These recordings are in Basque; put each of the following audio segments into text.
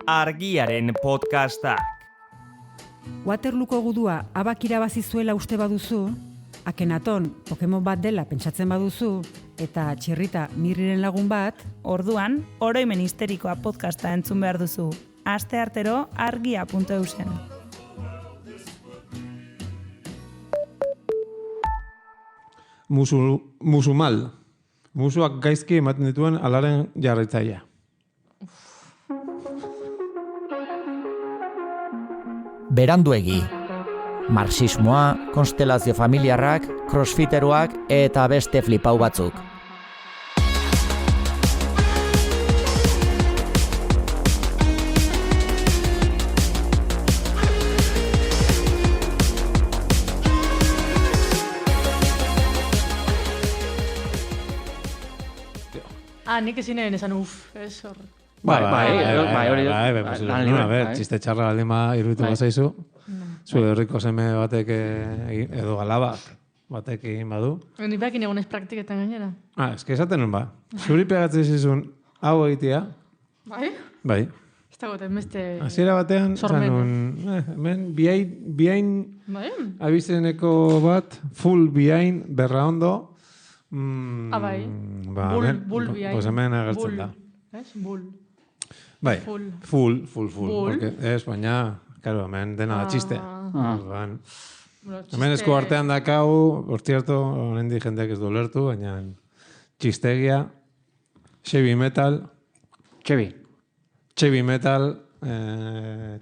Argiaren podcastak. Waterlooko gudua abak irabazi zuela uste baduzu, Akenaton Pokemon bat dela pentsatzen baduzu, eta Txirrita Mirriren lagun bat, orduan, oroimen histerikoa podcasta entzun behar duzu. Asteartero argia.eusen. Musumal. Musuak gaizki ematen dituen alaren jarraitzailea. Beranduegi. Marxismoa, konstelazio familiarrak, crossfiteruak eta beste flipau batzuk. Nik ezin egin esan ez hor. Txiste txarra baldima iruditu bazaizu. Zure herriko seme batek edo galaba batek egin badu. Nik behakin egonez praktiketan gainera. Eske esaten nun ba. Zuri pegatzen zizun hau egitea. Bai? Bai. Ez dagoetan beste... Hasiera batean, hemen bihain abizeneko bat, full bihain, berra ondo. Bai. Bull bihain. Pues hemen agertzen da. Ez? Bull. Bai, full. Baina, claro, hemen dena da txiste. Hemen esku artean dakau, por cierto, honendi jendeak ez du lertu, baina txistegia, heavy metal,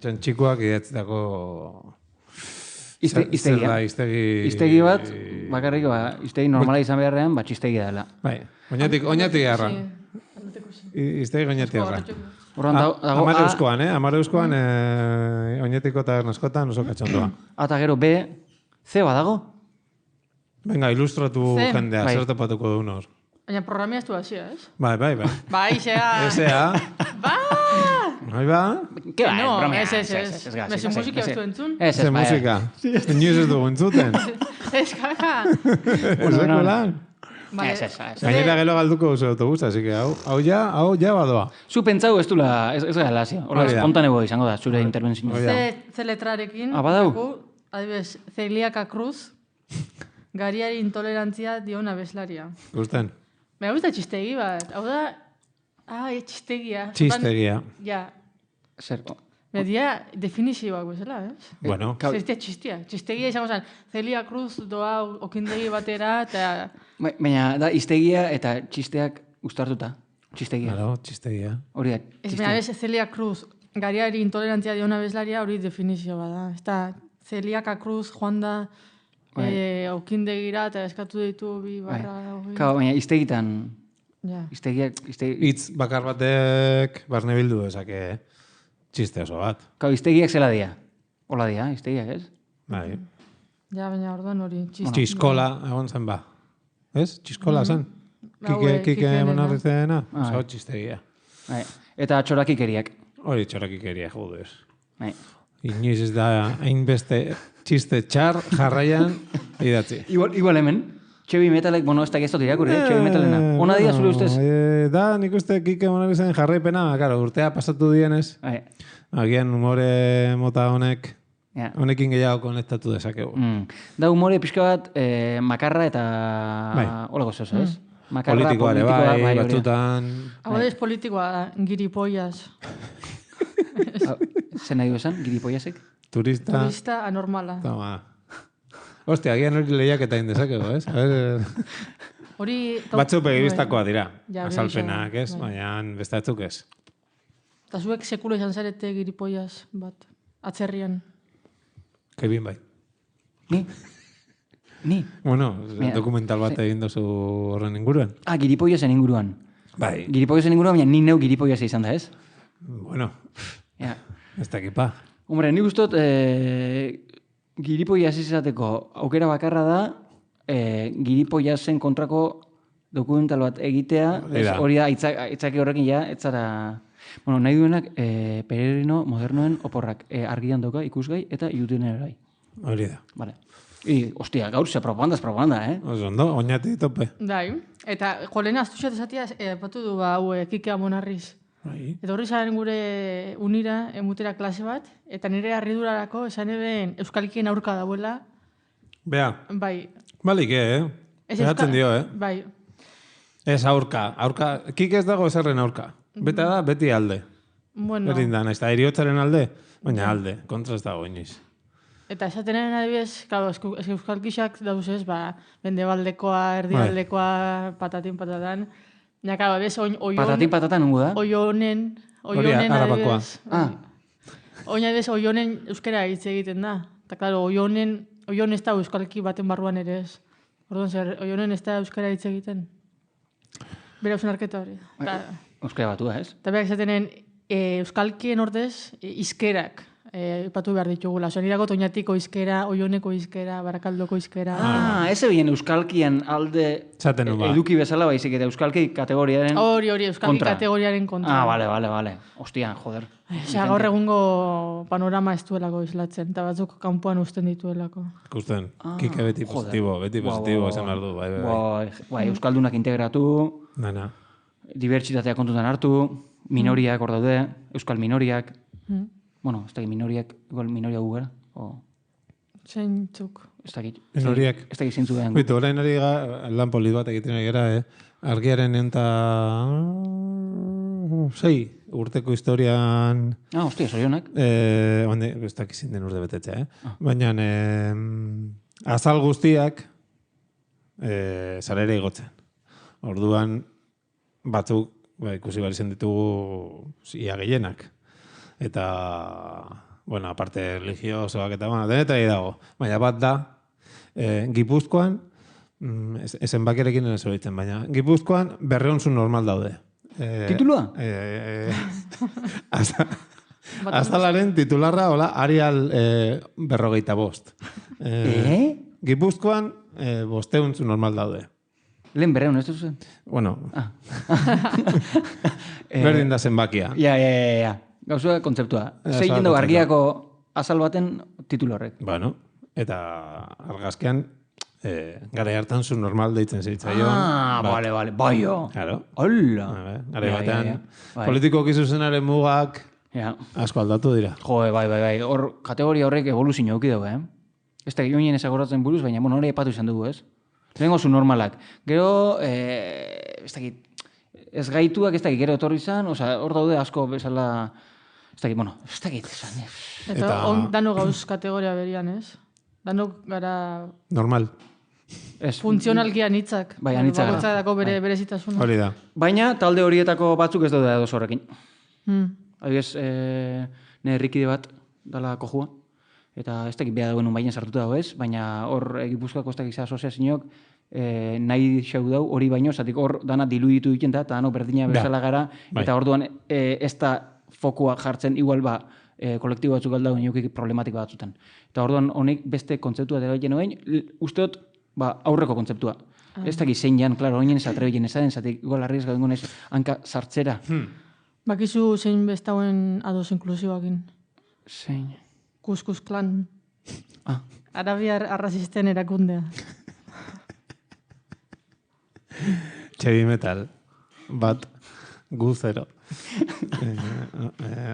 txantxikoak idatzitako... Iztegi bat, bakarrik, iztegi normala izan beharrean, txistegi dela. Bai, oinatik garra. Iztegi oinatik garra. Amare euskoan, oinetiko eta ernazkotan oso katxondoa. Eta gero, B, C badago? Venga, ilustratu jendea, zer topatuko du hor. Baina programia ez du hasia, ez? Bai. Bai, xea. Ezea. Ba! Bai ba? No, ez. Mezu musika ez du entzun? Ez musika. Inoiz ez dugu entzuten. Ez kaka. Ezeko lan. Gainera gelo galduko duzu autobusa, así que hau ja badoa. Zu pentsau ez dula, ez gara lazio. Hola, espontaneo izango da, zure intervenzio. Ze letrarekin. Badau? Adibes, Celiaka Cruz, gariari intolerantzia dion abeslaria. Gusten? Me gusta txistegi bat. Hau da... txistegia. Txistegia. Ja. Zer? Media definizioak bezala, ez? Bueno. Zestia txistia. Txistegia izango zen, Celia Cruz doa okindegi batera, eta... Baina, da, iztegia eta txisteak ustartuta. Txistegia. Claro, txistegia. Hori da, txistegia. Ez, Celia Cruz, gariari intolerantzia diona bezlaria, hori definizio bada. Ez da, Celiaka Cruz joan da okindegira, eta eskatu ditu bi barra... Baina, iztegitan... Itz bakar batek barne bildu ezake txiste oso bat. Iztegiak zela dia. Hola dia, iztegiak, ez? Bai. Ja, baina orduan hori txiskola, egon zen ba. Ez? Txiskola zen? Kike monarrizena? Oso txistegia. Eta txorakikeriak. Hori txorakikeriak, joder. Inoiz ez da hainbeste txiste txar jarraian idatzi. Igual hemen. Txebi metalek, ez da geztot irakurri, txebi metalena. Ona dia zure ustez? Da, nik uste Kike monarrizen jarraipena, urtea pasatu dienez. Agian humore mota honekin gehiago konektatu dezakegu. Da humore pixka bat makarra eta hola gozoz, ez? Politikoa ere bai, batzutan... Hau ez politikoa da, giripoiaz. Zer nahi duzen, giripoiazek? Turista anormala. Toma. Hostia, agian hori lehiak eta indezakego, ez? Batzu begibistakoa dira. Azalpenak, ez? Baina bestatzuk ez. Eta zuek sekulo izan zarete giripoiaz bat, atzerrian. Kevin bai. Ni? Bueno, dokumental bat egin dozu horren inguruan. Giripoiazen inguruan. Bai. Giripoiazen inguruan, baina ni neu giripoiaz izan da, ez? Bueno, ez dakipa. Hombre, ni gustot... Giripoiaz izateko aukera bakarra da giripoiazen kontrako dokumental bat egitea, hori da, itzaki horrekin ez zara... Bueno, nahi duenak peregrino modernoen oporrak argian dauka ikusgai eta YouTubeen ere. Hori da. Vale. Ostia, gaur ze propaganda, Oso ondo, oinati tope. Dai, eta jolena astuxat esatia, patu du hau Kike Amonarriz. Eta horri zaren gure unira, emutera klase bat, eta nire harridurarako esan eben euskalkien aurka dauela. Bea, Bai. balik, Behatzen dio, Bai. Ez aurka. Kik ez dago ezerren aurka. Beta da, beti alde. Bueno. Berdin da, nahiz, eriotzaren alde, baina alde, kontra ez dago iniz. Eta esatenen adibidez, claro, euskalkixak dauz ez, bendebaldekoa, erdialdekoa, patatin patatan. Ja, claro, bez, Patatin patatan nungu da? Oionen Arabakoa. Oina adibidez, oionen euskera hitz egiten da. Eta, claro, oionen ez da euskalki baten barruan ere ez. Orduan, zer, oionen ez da euskera hitz egiten. Bera usunarketa hori. Euskara batua, ez? Eta behar esatenen, euskalkien ordez, izkerak ipatu behar ditugula. Nirako toñatiko izkera, oioneko izkera, barakaldoko izkera. Ez ebien euskalkian alde eduki bezala baizik eta euskalki kategoriaren Hori, euskalki kategoriaren kontra. Bale. Ostia, joder. Gaur egungo panorama ez duelako islatzen, eta batzuk kanpoan usten dituelako. Ikusten, kike beti positibo, esan behar du. Bai, euskaldunak integratu, dibertsitatea kontutan hartu, minoriak hor daude, euskal minoriak. Bueno, ez dakit minoriak, igual minoria gugara. Zeintzuk. Ez dakit. Minoriak. Ez dakit zintzu behan. Bitu, orain ari lan polit bat egiten egera, Argiaren enta 6 urteko historian... Ostia, zorionak. Ez dakit zinten urte betetzea, Baina azal guztiak zarere igotzen. Orduan, batzuk ikusi behar izan ditugu ia gehienak. Eta, bueno, aparte religiosoak eta, denetari dago. Baina bat da, Gipuzkoan, ezen bakerekin ez horitzen, baina Gipuzkoan 200 normal daude. Titulua? Azalaren titularra, hola, Arial 45. Gipuzkoan 500 normal daude. Lehen 200, ez duzen? Bueno. Berdin da zenbakia. Ja. Gauzua kontzeptua. Zein dago argiako azal baten titulu horrek. Bueno, eta argazkean gara hartan zu normal deitzen zitzaion. Bale. Baio. Claro. Hola. Gara batean, politiko kizuzenaren mugak asko aldatu dira. Bai. Hor, kategoria horrek evoluzio auki dago, Ez da, joinen ezagoratzen buruz, baina hori epatu izan dugu, ez? Lehenko zu normalak. Gero, ez dakit, ez gaituak, ez dakit, gero etorri izan, hor daude asko bezala, ez dakit esan. Eta dano gauz kategoria berian, ez? Dano gara... Normal. Funtzionalkian hitzak. Bai, anitzak. Bakoitza dako berezitasuna. Hori da. Baina, talde horietako batzuk ez daude ados horrekin. Adibidez, ne herrikide bat dala kojua. Eta ez dakit beha dauen unbainen sartuta dago ez, baina hor Gipuzkoako ez dakit asoziazioak nahi xau dau hori baino, zatik hor dana diluitu egiten da, eta dano berdina bezala gara, eta orduan ez da fokua jartzen igual kolektibo batzuk alda niokik problematiko batzutan. Eta orduan honek beste kontzeptua dela egiten ogein, usteot aurreko kontzeptua. Ez dakit zein jan, klaro, oinen ez atrebien ezaden, zatik igual arriesga dengonez hanka sartzera. Bakizu zein bestauen ados inklusiboakin? Zein? Kuskus klan. Arabiar arrazisten erakundea. Heavy metal. Bat. Gu 0.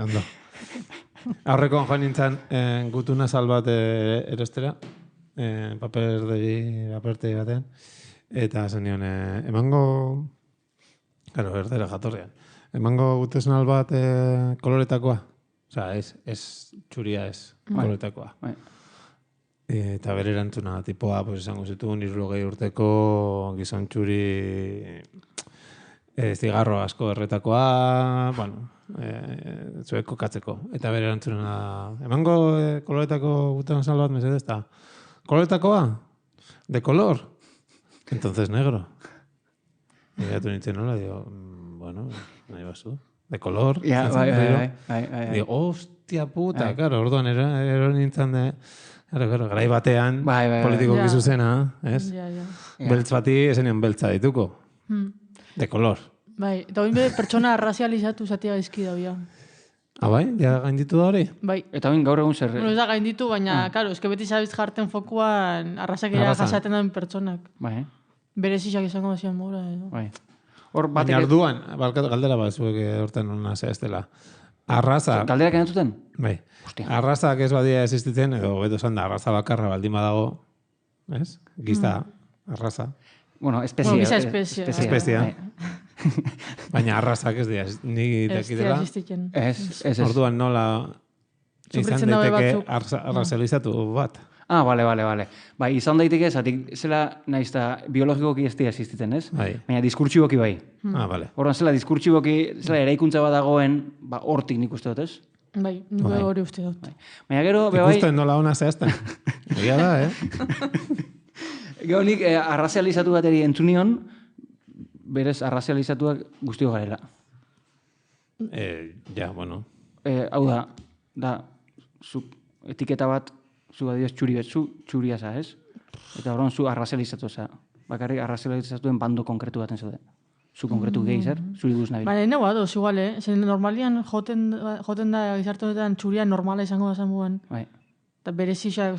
Ondo. Aurrekoan joan nintzen gutuna salbat erostera. Paperte batean. Eta zen nion, emango... Claro, erdera jatorrean. Emango gutesnal bat koloretakoa. Osa, ez txuria ez, koloretakoa. Eta bere erantzuna, tipoa, esango zituen, 60 urteko gizon txuri zigarro asko erretakoa, bueno, zuek kokatzeko. Eta bere erantzuna, emango koloretako guten salbat, mesedez, eta koloretakoa? De color? Entonces negro. Egatu nintzen nola, digo, bueno, nahi bazu. De color. Bai. Digo, hostia puta, claro, orduan ero nintzen de... Claro, garai batean, politiko gizuzena, ez? Beltz bati esenean beltza dituko. De color. Bai, eta hori pertsona razializatu zatia gaizki daubia. Bai? Ja gainditu da hori? Bai. Eta hori gaur egun zer... Bueno, ez da gainditu, baina, karo, eske beti zabiz jarten fokuan arrazakeria jasaten den pertsonak. Bai. Berezizak izango zian mora, edo. Bai. Hor Baina orduan, galdera bat zuek horten hona zehaztela. Arraza... Galderak entzuten? Bai. Hostia. Arrazak ez badia existitzen, edo beto esan da, arraza bakarra baldin badago, ez? Gizta, arraza. Bueno, Bueno, giza espezie. Espezia. Baina arrazak ez dira, ni dakidela. Ez. Orduan nola izan Sufritzen dabe daiteke batzuk. arrazalizatu bat. Ah, bale. Bai, izan daiteke, zatik, zela nahiz eta biologikoki ez dira existitzen, ez? Bai. Baina diskurtsiboki bai. Bale. Orduan, zela diskurtsiboki, zela eraikuntza bat dagoen, hortik nik uste dut, ez? Bai, nik hori uste dut. Baina gero, bai... Ikusten nola ona zehazten. Egia da, Gero nik arrazializatu bateri entzunion, berez arrazializatuak guztio garela. Ja, bueno. Hau da, zu etiketa bat, zu adioz txuria za, ez? Eta horren zu arrazializatu za. Bakarrik arrazializatuen bando konkretu baten zaude. Zu konkretu gehi zer, zuri guz nabil. Baina, nago adoz, igual, Zen normalian joten da gizarte honetan txuria normala izango da zangoen. Bai. Eta berezisa,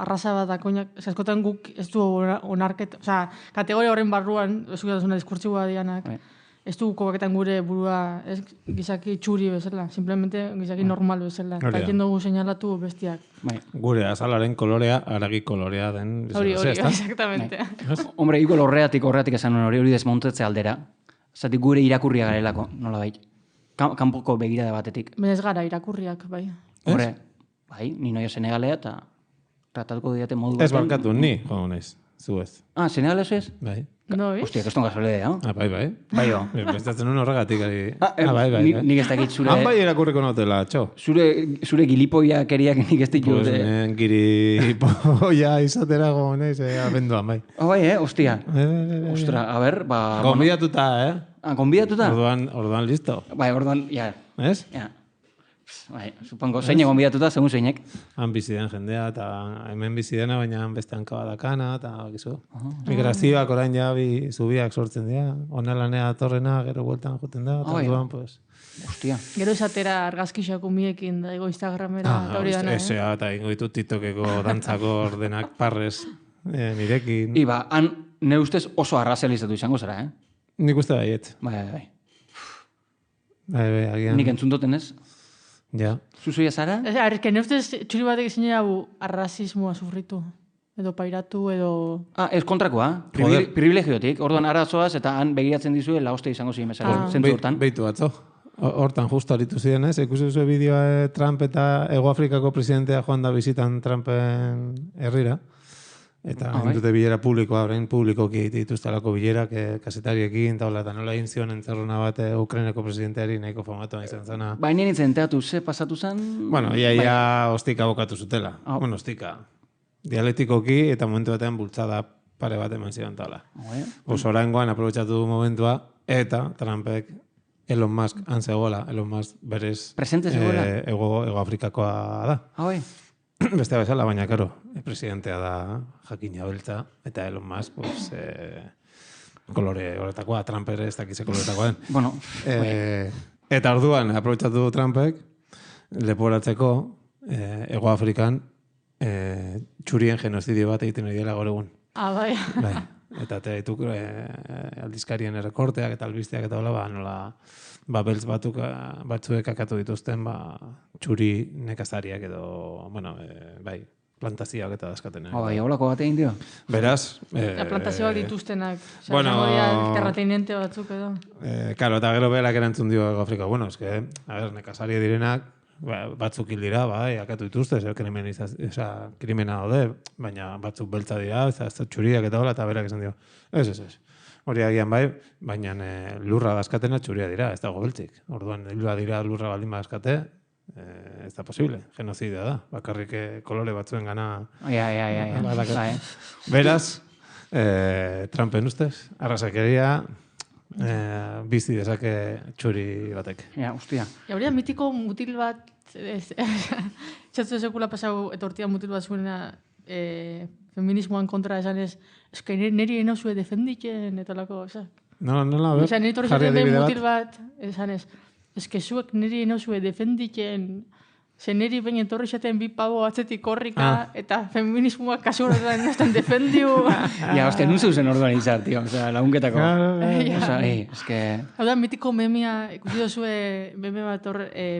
arraza bat dakoinak, askotan guk ez du onarket, kategoria horren barruan, ez du diskurtsiboa dianak, Bai. ez du kobaketan gure burua, ez gizaki txuri bezala, simplemente gizaki normal bezala. Hori da. Eta dugu seinalatu bestiak. Bai. Gure azalaren kolorea, aragi kolorea den. Hori, ezta? exactamente. Hombre, igual horreatik esan nuen hori desmontetze aldera. Zatik gure irakurria garelako, nola bai. Kanpoko begirada batetik. Baina ez gara irakurriak, bai. Horre, bai, ni noia senegalea eta tratatuko diate modu Ez baten. barkatu, ni, joan naiz, zu ez. Ah, senegalez ez? Bai. No, Hostia, keston gasolea, Ah, bai. Bai, jo. Bestatzen nuen horregatik ari. Bai. Nik ez dakit zure... Han bai erakurriko notela, txo. Zure gilipoia keriak nik ez ditu. Pues giri polla izatera gonez, abenduan, bai. Bai, hostia. Ostra, a ber, ba... Gonbidatuta, Gonbidatuta? Orduan listo. Bai, orduan, ja. Ez? Ja. Bai, supongo, zeinek gonbidatuta, segun zeinek. Han bizi den jendea, eta hemen bizi dena, baina han beste hanka badakana, eta bakizu. Migrazioak orain ja bi zubiak sortzen dira, onelanea atorrena, gero bueltan joten da, eta orduan, pues... Hostia. Gero esatera argazkixak umiekin, da, Instagramera, eta hori dana. Esea, eta ingo ditut TikTokeko dantzako ordenak parrez nirekin. Iba, han, ne ustez oso arrazializatu izango zara, Nik uste baiet. Bai. Agian. Nik entzun duten ez? Ja. Zuzuia zara? Arrezken, ustez txuri batek izan hau arrazismoa sufritu. Edo pairatu, edo... Ah, ez kontrakoa. Privilegiotik. Orduan arazoaz eta han begiratzen dizue laoste izango ziren bezala. Zentzu hortan. Beitu batzo. Hortan justo aritu ziren, ez? Ikusi duzu bideoa Trump eta Ego Afrikako presidentea joan da bizitan Trumpen herrira. Eta dute bilera publikoa, orain publikoki dituztelako bilerak kasetariekin, eta nola egin zion entzerrona bat Ukrainako presidenteari nahiko famatoa izan zena. Baina nintzen teatu ze pasatu zen... Bueno, ia ostika bokatu zutela. Bueno, ostika. Dialektikoki eta momentu batean bultzada pare bat eman zion tala. Oraingoan aprobetxatu momentua, eta Trumpek Elon Musk antzegoela, Elon Musk berez Ego Afrikakoa da. Bai. Beste bezala, baina, karo, presidentea da jakina beltza, eta Elon Musk, pues, kolore horretakoa, Trumper ez dakize koloretakoa den. Bueno, eta orduan, aprobetxatu Trumpek, leporatzeko, Ego Afrikan, txurien genozidio bat egiten ari dela gaur egun. Ah, bai. Bai. Eta dituk aldizkarien errekorteak eta albisteak eta hola, nola beltz batzuek akatu dituzten txuri nekazariak edo, bueno, bai, plantazioak eta dazkaten. Bai, holako bat egin dio. Beraz... plantazioak dituztenak. Bueno... Terrateinente batzuk edo. Karo, eta gero behelak erantzun dio Afrika. Bueno, eske, nekazaria direnak, batzuk hil dira, bai, akatu dituzte, krimena daude, baina batzuk beltza dira, ez txuriak eta hola, eta berak esan dio. Ez. Hori agian bai, baina lurra dazkatena txuria dira, ez dago beltzik. Orduan, lurra baldin dazkate, ez da posible, genozidia da. Bakarrik kolore batzuen gana... Ja. Beraz, Trumpen ustez, arrasakeria, bizi dezake txuri batek. Ja, hostia. Hauria mitiko mutil bat, txatzu sekula pasau etortia mutil bat zuena feminismoan kontra esan ez, eske niri enozue defenditzen eta lako, eza. Nola, ber, niri torri zaten den mutil bat, esan ez, eske zuek niri enozue defenditzen Zeneri behin etorri xaten bi pabo atzetik korrika, eta feminismoa kasu horretan estan defendiu. Ja, hostia, nun zeuzen orduan izar, tío. Osea, lagunketako. Osea, eske... Hau da, mitiko memia, ikusi duzue meme bat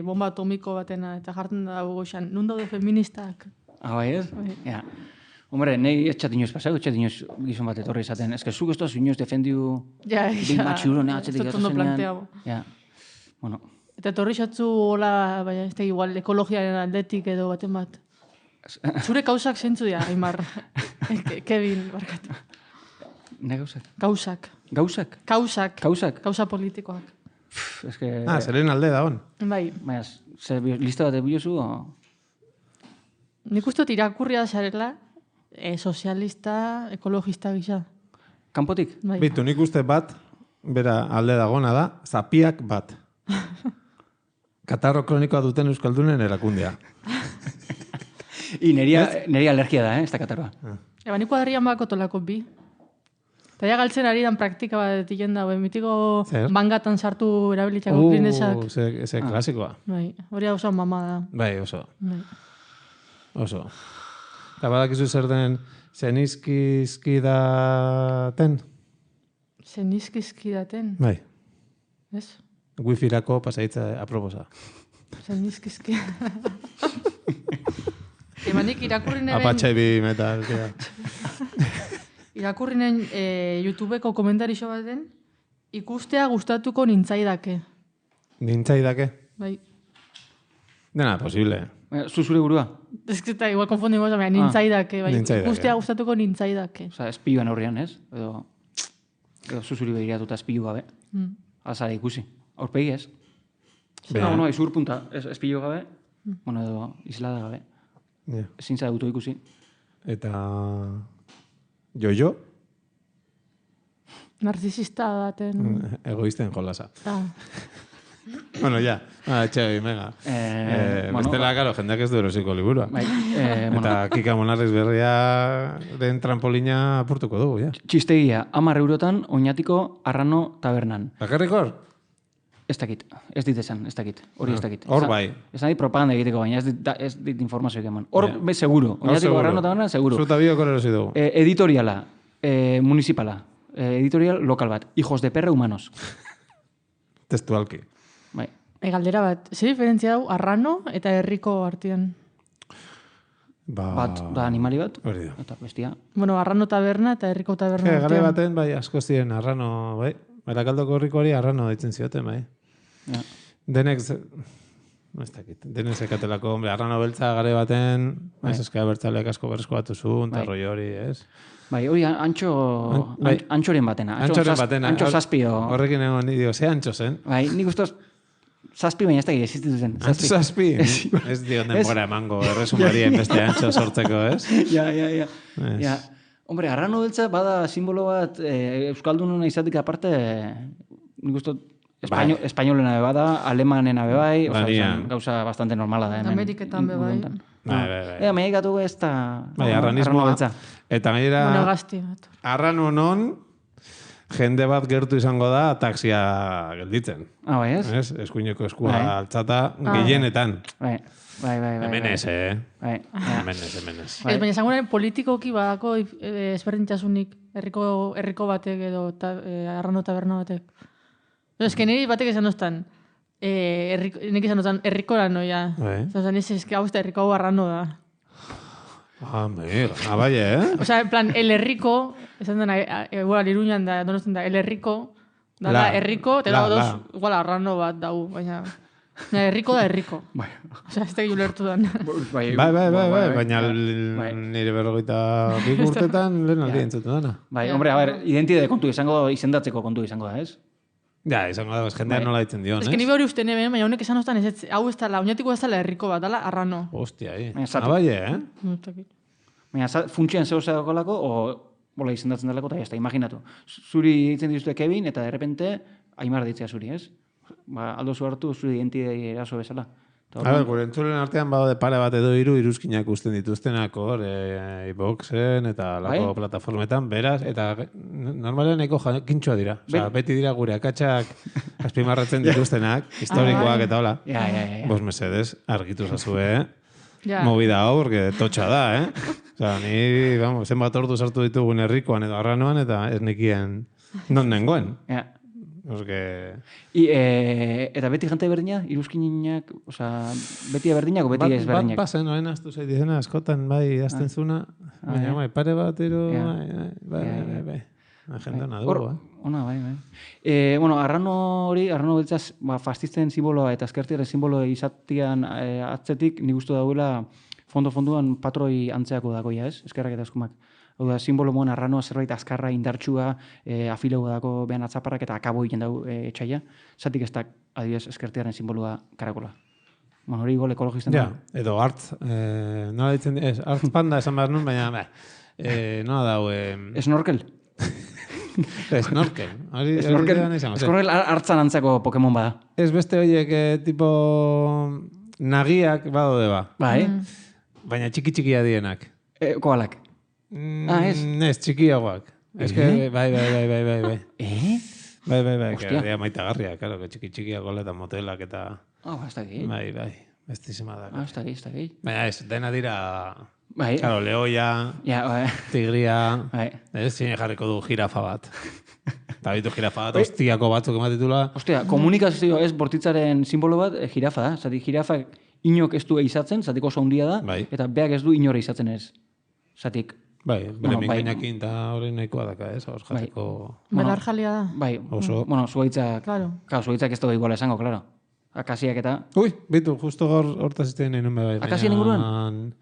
bomba atomiko batena, eta jartzen da goxan, nun daude feministak? Bai, ez? Ja. Hombre, nahi etxat inoz pasau, etxat inoz gizon bat etorri izaten. Ez que zuk ez toz inoz defendiu... Ja, Big matxuro, nahi atxetik ez dut ondo planteago. Ja, bueno. Eta etorri xatzu hola, baina ez da igual, ekologiaren aldetik edo baten bat. Zure kausak zentzu dira, Aimar. Kevin, barkatu. Ne gauzak? Kausak. Gauzak? Kausak. Kausak? Kausa politikoak. Ez que... Zeren alde da hon. Bai. Baina, lista bat ebuiozu, o... Nik uste dut irakurria zarela, sozialista, ekologista gisa. Kanpotik? Bai. Bitu, nik uste bat, bera alde dagona da, zapiak bat. Katarro kronikoa duten euskaldunen erakundea. Neri alergia da, ez da katarroa. Eba, nik kuadrian bako tolako bi. Eta ja galtzen ari dan praktika bat egin da, mitiko bangatan sartu erabilitxako klinesak. Ze klasikoa. Bai, hori oso mama da. Bai, oso. Bai. Oso. Eta badakizu zer den zenizkizki daten? Zenizkizki daten? Bai. Ez? Wi-Fi-rako pasaitza aproposa. Zenizkizki. Emanik irakurri neben... Apatxai bi metal. Irakurri neben YouTubeko komentarixo baten, ikustea gustatuko nintzaidake. Nintzaidake? Bai. Dena, posible. Zuzure burua? Ez que eta igual konfundimos, baina nintzaidake. Bai. Nintzaidake. Ikustea gustatuko nintzaidake. Osa, espioan aurrean, ez? Edo zuzuri begiratuta espio gabe. Azara ikusi. Aurpegi, ez? No, izur punta. Espio gabe, bueno, edo islada gabe. Ezin zara gutu ikusi. Eta... Jo-jo? Narcisista daten... Egoisten jolasa. Bueno, ja. Txebi, mega. Bestela, karo, jendeak ez du erosiko liburua. Eta Kika Monarriz berriaren trampolina apurtuko dugu, ja. Txistegia, 10 eurotan oinatiko Arrano tabernan. Bakarrik hor? Ez dakit, ez dit esan, ez dakit. Hori ez dakit. Hor bai. Ez nahi propaganda egiteko, baina ez dit informazioik eman. Hor, seguro. Oinatiko Arrano tabernan, seguro. Zuta biok hor erosi dugu. Editoriala, municipala. Editorial lokal bat. Hijos de perra humanos. Testualki. Bai. Galdera bat, ze diferentzia dau Arrano eta herriko artean? Bat, da animali bat, hori da. Eta bestia. Bueno, Arrano taberna eta herriko taberna artean. Gare baten, bai, asko ziren Arrano, bai. Barakaldoko herrikoari Arrano ditzen zioten, bai. Ja. Denek, no ez dakit, denek zekatelako, hombre, Arrano beltza gare baten, ez eskea bertzaleak asko berresko batu zuen, eta roi hori, ez? Bai, hori antxoren batena. Antxoren batena. Antxo zazpio. Horrekin egon, dio, ze antxo zen? Bai, nik ustoz, zazpi baina ez da existitu zen. Antxo zazpi? Ez dio denbora emango, erresumarien beste antxo sortzeko, ez? Ja. Hombre, Arrano beltza bada simbolo bat euskaldununa izatik aparte, nik uste espainolena bada, alemanena bai, gauza bastante normala da. Ameriketan bai. Baina gatu ez da Arranismoa beltza. Eta gainera, Arrano non, jende bat gertu izango da taxia gelditzen. Bai, ez? Eskuineko eskua altzata gehienetan. Bai. Hemenez, Hemenez. Ez, baina zangoen politikoki badako ezberdintasunik herriko batek edo Arrano taberna batek. Ez que niri batek esan doztan, nik esan doztan herriko noia. Zazan ez que hau ez da herriko hau Arrano da. Bai, Osa, en plan, el herriko, esan dena, igual, Iruñan da, donosten da, el herriko, da herriko, te dago dos, igual, Arrano bat dau, baina... Herriko da herriko. Osa, ez da gio lertu dan. Bai, baina nire 42 urtetan lehen aldi entzuten dana. Bai, hombre, a ver, identidade kontu izango, izendatzeko kontu izango da, ez? Ja, izango da, jendean nola ditzen dion, ez? Ez que nire hori uste neben, baina honek esan ostan ez, hau ez da, oinatiko ez da herriko bat, dala Arrano. Hostia, bai, Baina, funtsian zehose dagoelako, o bola izendatzen dalako, eta imaginatu. Zuri ditzen dituzte Kevin, eta de repente, Aimar ditzea zuri, ez? Aldo zu hartu zuri identidei eraso bezala. Gure entzulen artean baude pare bat edo iruzkinak usten dituztenak hor, iBoxen eta lako plataformetan, beraz, eta normalean nahiko jakintxoa dira. Osea, beti dira gure akatsak azpimarratzen dituztenak, historikoak eta hola. Bos mesedes, argitu zazue, movida hau, porque totxa da, Osea, ni, vamos, zenbat ordu sartu ditugun herrikoan edo arranoan, eta ez nekien non nengoen. Eta beti jante berdina, iruzkinak, beti berdinak o beti ez berdinak? Bat pasen, oen aztu zait izena, askotan, bai, azten zuna, baina, pare bat, bai. Agenda hona dugu, Ona, bai. Bueno, arrano hori, arrano beltzaz, fastisten simboloa eta eskertiaren simboloa izatian atzetik, nik uste dauela, fondo-fonduan patroi antzeako dagoia, ez? Eskerrak eta eskumak. Hau da, simbolo moan arranoa zerbait azkarra, indartsua, afilegu dako behan atzaparrak eta akabo egiten dau etxaila. Zatik ez da, adibidez, eskertiaren simboloa karakola. Bueno, hori gol ekologisten da. Edo hartz, nola ditzen, hartz panda esan behar nun, baina, nola dau... Snorkel? Snorkel. Snorkel hartzan antzako Pokemon bada. Ez beste horiek, tipo, nagiak badode ba. Bai. Baina txiki-txikia dienak. Koalak. Ez? Ez, txikiagoak. Ez que, bai. Bai, que maitagarria, claro, que txiki-txikiak goletan motelak eta... Ez da gehi. Bai, bestísima da. Ez da gehi. Baina ez, dena dira... Bai. Claro, leoia, tigria... Ez, zine jarriko du jirafa bat. Eta bitu jirafa bat, hostiako batzuk ematitula... Hostia, komunikazio ez bortitzaren simbolo bat, jirafa da. Zati, jirafa inok ez du eizatzen, zatik oso handia da, eta beak ez du inore eizatzen ez. Zatik... Bai, bere mingainakin eta horrein nahikoa daka, ez? Hor jateko... Belar jalia da. Bai, bueno, zuhaitzak... Claro, zuhaitzak ez dugu iguala esango, claro. Akasiak eta... Ui, bitu, justo hortaz iztein nahi nun bai. Akasiak inguruan?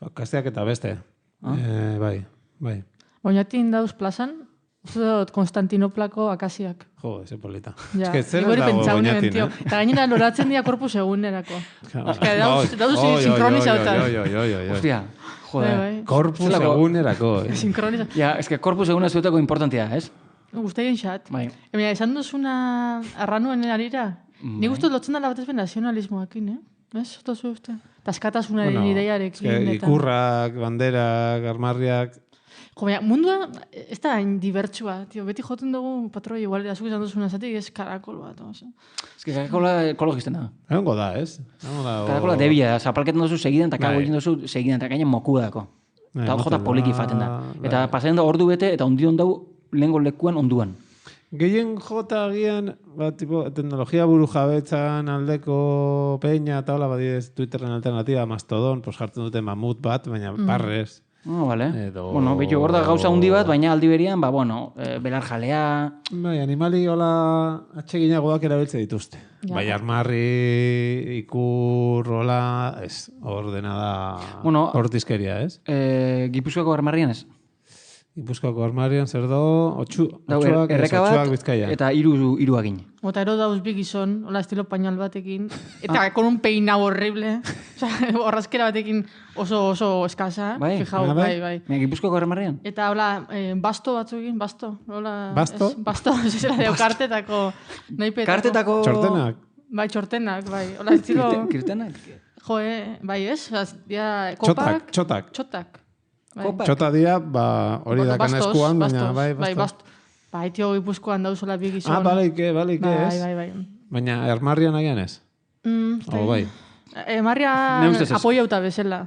Akasiak eta beste. Bai. Oinatin dauz plazan, dut Konstantinoplako akasiak. Jo, eze polita. Ja, Ez que zer dago oinatin, Eta gainera loratzen dira korpus egunerako. Dauz sinkronizautan. Hostia, joder. Korpus egunerako. Sinkronizautan. Ja, ez que korpus eguna zuetako importantia, ez? Guztai xat. Bai. Emina, esan duzuna arranuen arira. Ni guztu lotzen dala batez ben nazionalismoakin, Ez? Otozu uste. Taskatasunaren ideiarekin. Ikurrak, banderak, armarriak... Jo, baina, mundua ez da hain dibertsua, tio. Beti joten dugu patroi igual, azuk izan duzuna zatik, ez karakol bat, Ez que karakola ekologisten da. Egongo da, ez? Karakola debia, zapalketan duzu segidan, eta kago egin duzu segidan, eta gainen mokudako. Eta jota poliki faten da. Eta pasatzen da ordu bete, eta ondion dau lehengo lekuan onduan. Gehien jota agian, tipo, teknologia buru jabetzan aldeko peña eta hola, badidez Twitterren alternatiba, Mastodon, pues jartzen dute mamut bat, baina parrez. Vale. Bueno, betu hor da gauza hundi bat, baina aldi berian, belar jalea... Bai, animali hola atseginagoak erabiltze dituzte. Bai, armarri, ikur, hola, ez, hor dena da hortizkeria, ez? Gipuzkoako armarrian ez? Gipuzkoako armarrian zer do, otxuak Bizkaia. Eta hiru agin. Ota ero dauz bi gizon, hola estilo pañal batekin, eta con un peinau horrible, horrazkera batekin oso eskasa, fijau, bai. Gipuzkoako armarrian? Eta hola, basto batzuekin, basto. Basto? Basto, zera deo kartetako, naipetako. Kartetako... Txortenak? Bai, txortenak, bai. Hola estilo... Kirtenak? Jo, bai, ez? Kopak... Txotak. Txota dira, hori da kanazkuan, baina bai, basto. Bai, tio, Gipuzkoan dauzula bi gizon. Balaike, ez? Bai. Baina, armarrian agian ez? Bai. Armarrian apoiauta bezala.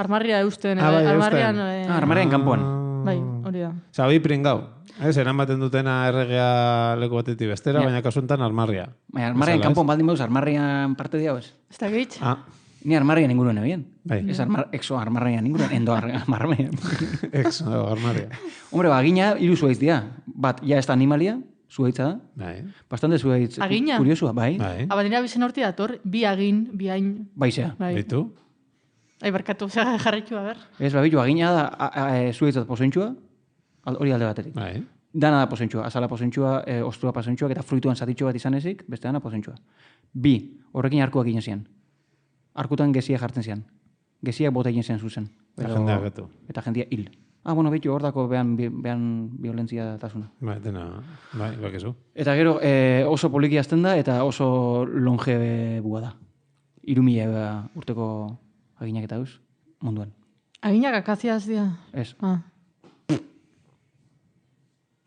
Armarria eusten. Armarrian kanpoan. Bai, hori da. Zabi pringau. Ez, eramaten dutena erregea leku batetik bestera, baina kasuntan armarria. Baina, armarrian kanpoan baldin bauz, armarrian parte diau ez? Ez da gehitz? Ni armarrian inguruen ebien. Bai. Ez exo armarrian inguruen, endo armarrian. Exo armarria. Hombre, agina, hiru zuhaitz dira. Bat, ja ez da animalia, zuhaitza da. Bai. Bastante zuhaitz. Agina? Kuriosua, bai. Abadina bizen horti dator, bi agin, bi hain. Baizea. Baitu? Barkatu, jarritu, a ber. Ez, babitu, agina da zuhaitzat pozointxua, hori alde baterik. Bai. Dana da pozointxua, azala pozointxua, ostua pozointxua, eta fruituan zatitxo bat izan ezik, beste dana pozointxua. Bi, horrekin arkuak egin zian. Arkutan geziak jartzen zian. Geziak bota egin zen zuzen. Eta jendea gatu. Eta jendea hil. Bueno, behitu, hor dako behan violentzia tasuna. Bai, dena, bakizu. Eta gero oso poliki azten da, eta oso longe bua da. 3.000 urteko aginak eta duz, munduan. Aginak akaziaz dira. Ez,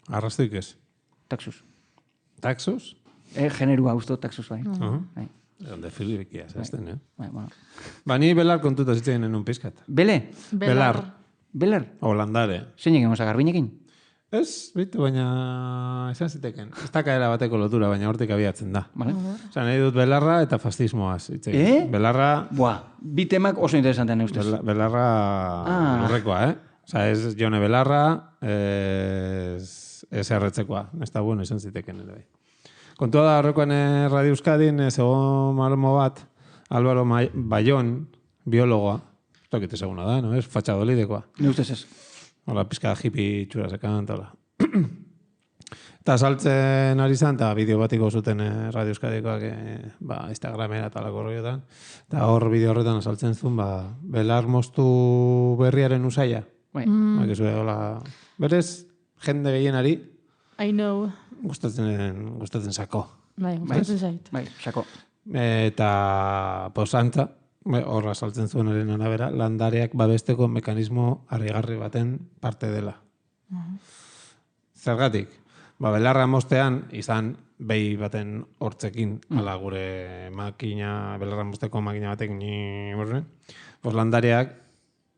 Arrastoik ez. taxus. Taxus? Generua usto taxus bai. Bai. Onde filipikia, zazten, Bai, bueno. Ba, ni belar kontuta zitzen en un pizkat. Bele? Belar. O Landare. Zeinek emosa garbinekin? Ez, bitu, baina esan ziteken. Ez da kaera bateko lotura, baina hortik abiatzen da. Vale. Osa, nahi dut belarra eta fascismoaz. Belarra... Buah, bi temak oso interesantean ustez. Belarra lurrekoa, Osa, ez Jone Belarra, ez erretzekoa. Ez da bueno, esan ziteken ere bai. Kontua da horrekoan Radio Euskadin, zegoen malmo bat, Álvaro Bayón, biologoa, tokit ezaguna da, no? Ez Fatxadolidekoa. Ni ustez ez. Hola, pizka hippie txura zekan, eta hola. Eta saltzen ari zan, eta bideo batiko zuten Radio Euskadikoak Instagramera eta lako horretan. Eta hor bideo horretan saltzen zuen, belar moztu berriaren usaia. Berez, jende gehienari, I know. gustatzen sako. Bai, gustatzen zait. Bai, sako. Eta posantza, horra saltzen zuen eren arabera, landareak babesteko mekanismo harrigarri baten parte dela. Zergatik? Belarra mostean, izan behi baten hortzekin, ala gure belarra mosteko makina batek landareak,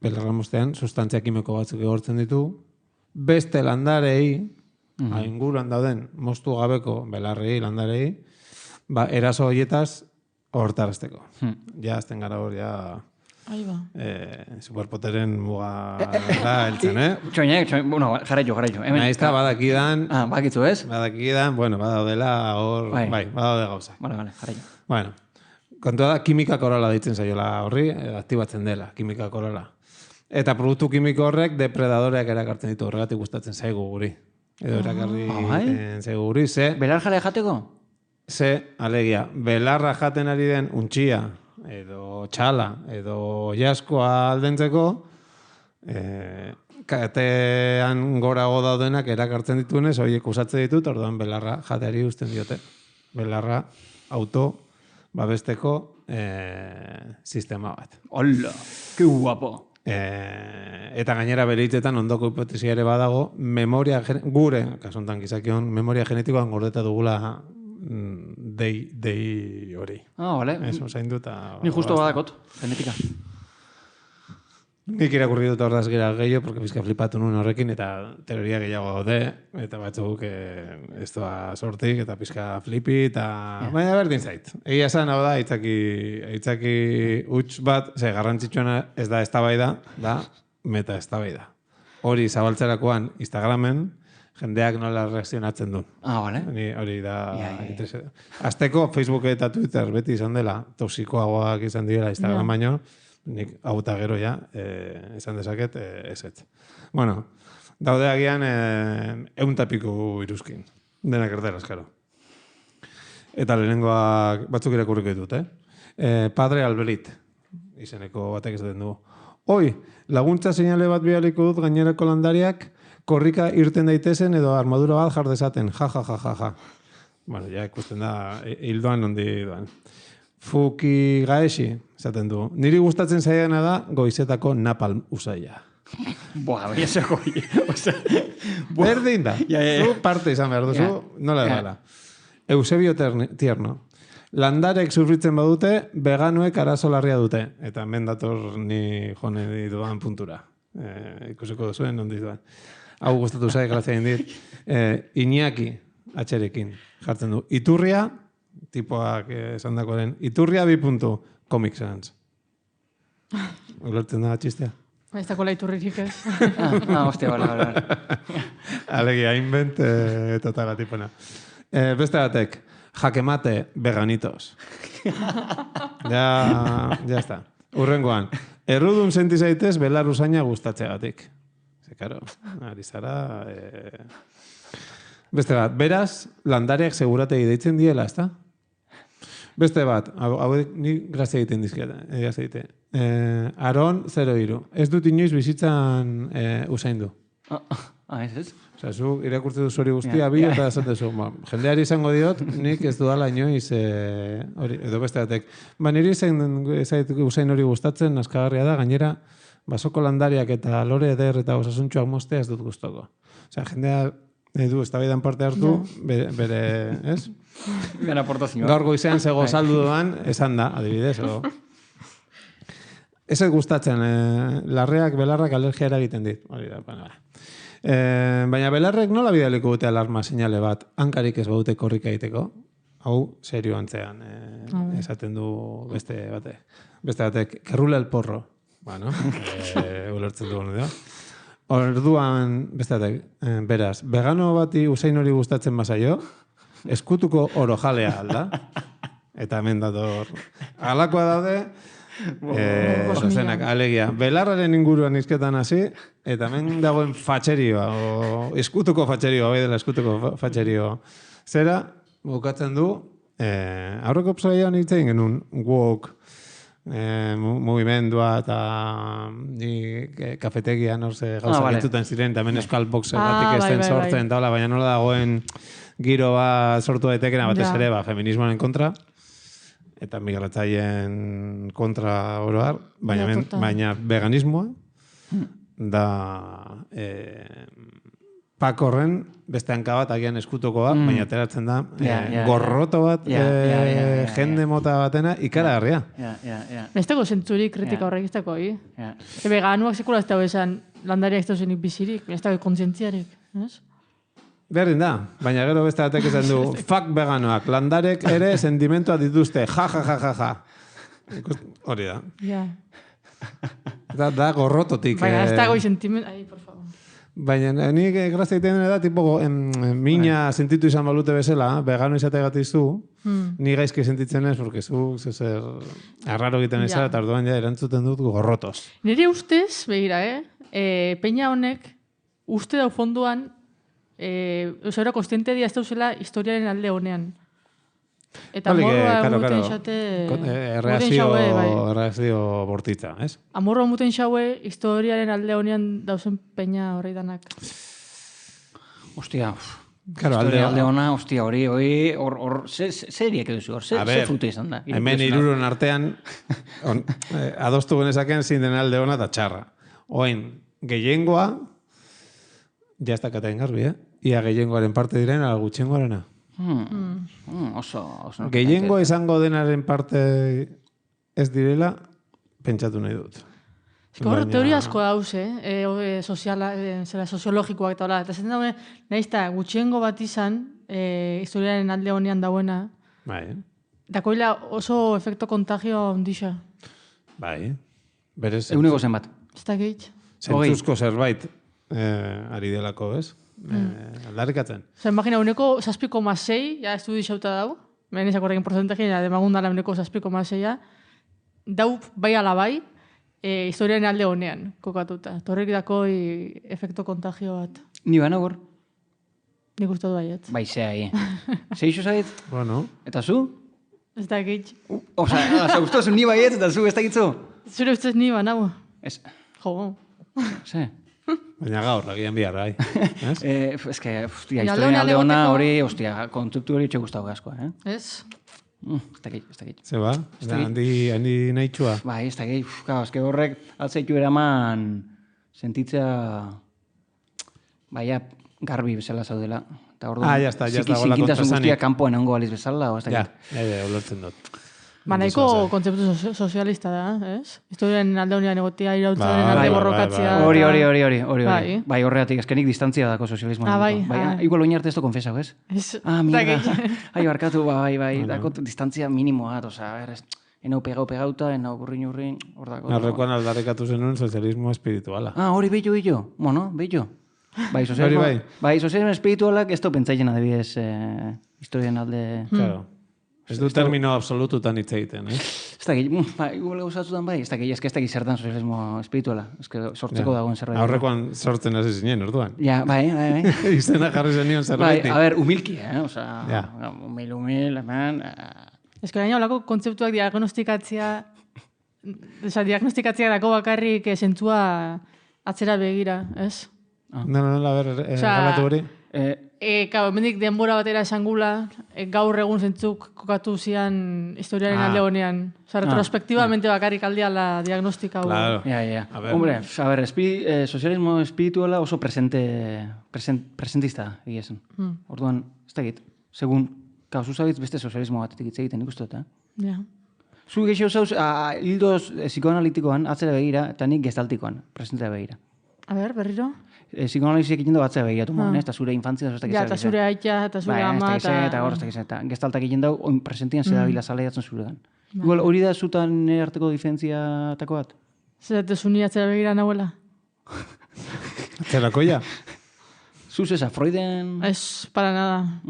belarra mostean, sustantzia kimiko batzuk egortzen ditu, beste landarei, inguruan dauden moztu gabeko belarrei, landarei, eraso horietaz hortarazteko. Ja, azten gara hor, ja... Superpoteren muga da heltzen, Txoinek, bueno, jarraitu. Naizta badakidan... Bakitzu ez? Badakidan, bueno, badaudela hor... Bai, badaude gauzak. Vale, jarraitu. Bueno, kontua da, kimika korala deitzen zaiola horri, aktibatzen dela, kimika korala. Eta produktu kimiko horrek depredadoreak erakartzen ditu, horregatik gustatzen zaigu guri. Edo erakarri zaigu guri, ze... Belar jara jateko? Ze, alegia, belarra jaten ari den untxia, edo txala, edo jaskoa aldentzeko, katean gorago daudenak erakartzen dituenez, horiek usatzen ditut, orduan belarra jateari uzten diote. Belarra babesteko sistema bat. Hola, que guapo! Eta gainera bere hitzetan ondoko hipotezia ere badago, gure, kasuntan gizakion, memoria genetikoan gordeta dugula dei hori. Vale. Eso, zaindu eta... Ni justo badakot, genetika. Nik irakurri dut horraz gira gehiago, porque pizka flipatu nuen horrekin, eta teoria gehiago daude, eta batzuk ez doa sortik, eta pizka flipi, eta... Baina berdin zait. Egia esan, hau da, aitzaki huts bat, garrantzitsuena ez da eztabaida, da meta eztabaida. Hori zabaltzerakoan Instagramen, jendeak nola reakzionatzen duen. Vale. Hori da... Azteko Facebook eta Twitter beti izan dela, toxikoagoak izan direla Instagram baino, nik hau eta gero ja, esan dezaket, ezetz. Bueno, daude agian 100 piku iruzkin. Denak erderaz, karo. Eta lehenengoak batzuk irakurriko ditut, Padre Alberit, izeneko batek esaten du. Hoi, laguntza seinale bat bialiko dut gainerako landariak, korrika irten daitezen edo armadura bat jar dezaten. Ja. Bueno, ja ikusten da, hildoan ondi doan. Fuki Gaeshi, esaten du. Niri gustatzen zaiana da goizetako napalm usaia. Buah, baina zeko. Berdin da. Zu parte izan behar duzu, nola dela. Eusebio Tierno. Landarek sufritzen badute, veganoek arazo larria dute. Eta hemen dator ni jone duan puntura. Ikusiko duzuen, nondi duan. Hau gustatu zai, grazia indit. Iñaki, atxerekin, jartzen du. Iturria, tipoak esan dakoaren, Iturria 2. Comic Sans. Ulertzen da txistea? Ez dakoela iturririk ez. Hostia, bala. Alegia, invent totala tipona. Beste batek, jakemate veganitos. Ya está. Urrengoan, errudun senti zaitez belar usaina gustatzeagatik. Karo, ari zara... Beste bat, beraz, landareak segurategi deitzen diela, ezta? Beste bat, hau ni grazia egiten dizkieta. Aron 03. Ez dut inoiz bizitzan usaindu. Ez? Osea, zu irakurtzen duzu hori guztia bi eta esaten duzu, jendeari izango diot, nik ez dudala inoiz hori, edo beste batek. Niri usain hori gustatzen, askagarria da, gainera, basoko landariak eta lore eder eta osasuntxoak mostea ez dut gustoko. Osea, jendea du eztabaidan parte hartu, bere, ez? Gara aportazioa. Gaur goizean zego saldu doan, esan da, adibidez, o... Ez gustatzen, larreak, belarrak alergia eragiten dit. Baina belarrek nola bidaliko dute alarma seinale bat, hankarik ez badute korrika egiteko? Hau, serio antzean, esaten du beste batek, kerrula el porro. Bueno, ulertzen dugu da. Orduan, beste batek, beraz, vegano bati usain hori gustatzen bazaio, eskutuko orojalea alda. Eta hemen dator, alakoa daude, zozenak, alegia. Belarraren inguruan izketan hasi, eta hemen dagoen fatxerioa, eskutuko fatxerioa, bai dela eskutuko fatxerioa. Zera, bukatzen du, aurreko psoian hitzein genuen wok, mugimendua eta kafetegian gauza gintuten ziren, eta hemen euskal boxeratik ez den sortzen, baina nola dagoen giro bat sortu daitekena batez ere, feminismoaren kontra, eta migratzaileen kontra oroar, baina veganismoa da pakorren beste hanka bat agian eskutokoa, baina ateratzen da gorroto bat jende mota batena ikaragarria. Ez dago zentzurik kritika horrek ez dago, veganuak sekula ez dago esan landariak ez dago zenik bizirik, ez dago kontzientziarik, ez? Berdin da, baina gero beste batek esan du, fuck veganoak, landarek ere sentimentua dituzte, ja. Hori da. Ja. Da gorrototik. Baina ez dago sentimentu, por favor. Baina nik grazia egiten da, tipo, mina sentitu izan balute bezala, vegano izategatik zu, ni gaizki sentitzen ez, porque zu zer arraro egiten izan, eta orduan erantzuten dut gorrotos. Nire ustez, begira, peña honek, uste dau fonduan, Eusera kostiente dia ez dauzela historiaren alde honean. Eta amorroa muten xate... Erreazio bortitza, ez? Amorroa muten xaue historiaren alde honean dauzen peña horrei danak. Ostia, alde hona, ostia, hori, zeriek edo zu, zer frute izan da? Hemen hiruron artean, adostu genezaken zein den alde hona eta txarra. Oin, gehiengoa, ja ez dakatain garbi, ia gehiengoaren parte diren, ala gutxiengoarena. Oso. Gehiengoa izango denaren parte ez direla, pentsatu nahi dut. Teoria asko dauz, soziologikoak eta hola. Eta zaten daue, nahiz da, gutxiengo bat izan, historiaren alde honean dauena. Bai. Dakoila oso efekto kontagio ondixa. Bai. Eguneko zen bat. Ez da gehitz. Zentzuzko zerbait ari delako, ez? Aldarrikatzen. Imagina, uneko 6,6, ja ez du dixauta dau, mehen izakorrekin porcentaje, demagundala uneko 6,6, dau bai ala bai, historiaren alde honean, kokatuta. Torrek dakoi efekto kontagio bat. Ni bana gor? Nik uste du baiet. Bai, zehai. Zeixo zait? Bueno. Eta zu? Ez da gehitz. Osa, ustozu ni baiet eta zu ez da gitzu? Zure ustez ni banau. Ez. Jo. Ze? Baina gaur, agian bihar, bai. Ez que, historien alde hona hori, kontzeptu hori txek guztau gazkoa, Ez? Ez da gehit. Ze ba? Handi nahi txua? Bai, ez da gehit. Ez que horrek altzaitu eraman sentitzea baina garbi bezala zaudela. Jazta, zikintasun guztia kanpoen ongo baliz bezala, o ez da gehit. Ja, ulertzen dut. Nahiko kontzeptu sozialista da, ez? Historiaren alde honean egotia irautzaren alde borrokatzea. Hori. Bai, horreatik, eskenik distantzia dako sozialismoan. Igual oin arte ez do konfesau, ez? Mierda. Barkatu, bai, dako distantzia minimoa, oza, enau pegauta, enau burrin, hor dako. Arrekoan aldarrekatu zenuen sozialismo espirituala. Hori bello. Bueno, bello. Bai, sozialismo espiritualak ez do pentsaien adibidez historiaren alde... Claro. Ez du termino absolututan hitz egiten, eh? Ez da gehi, igual gauzatutan bai, ez da gehi, ez da gehi zertan sozialismo espirituala, ez que sortzeko dagoen zerbait. Aurrekoan sortzen hasi zinen, orduan. Ja, bai. Izena jarri zenion zerbait. Bai, a ber, humilki, oza, humil, hemen... Ez que baina olako kontzeptuak diagnostikatzea dako bakarrik zentzua atzera begira, ez? Nola, ber, galatu hori. Hemendik denbora batera esangula, gaur egun zentzuk kokatu zian historiaren alde honean. Osa, retrospektivamente bakarrik aldeala diagnostika hau. Claro. Ja. Hombre, a ver, sozialismo espirituala oso presentista egia zen. Orduan, ez dakit, segun, zu zabitz beste sozialismo batetik hitz egiten ikustu eta. Ja. Zu geixo zauz, hildoz psikoanalitikoan, atzera begira, eta nik gestaltikoan, presentea begira. A ber, berriro? Psikoanaliziek egiten du atzera begiratu moan, eta zure infantzia, ez dakit. Ja, eta zure aita, eta zure ama, eta hor, ez dakit, eta gestaltak egiten dau, oin presentian zera bila zaleiatzen zuregan. Igual, hori da zutan arteko diferentziatako bat? Zerate zuni atzera begira nahuela? Zerakoia? Zuz eza, Freuden... Ez, para nada.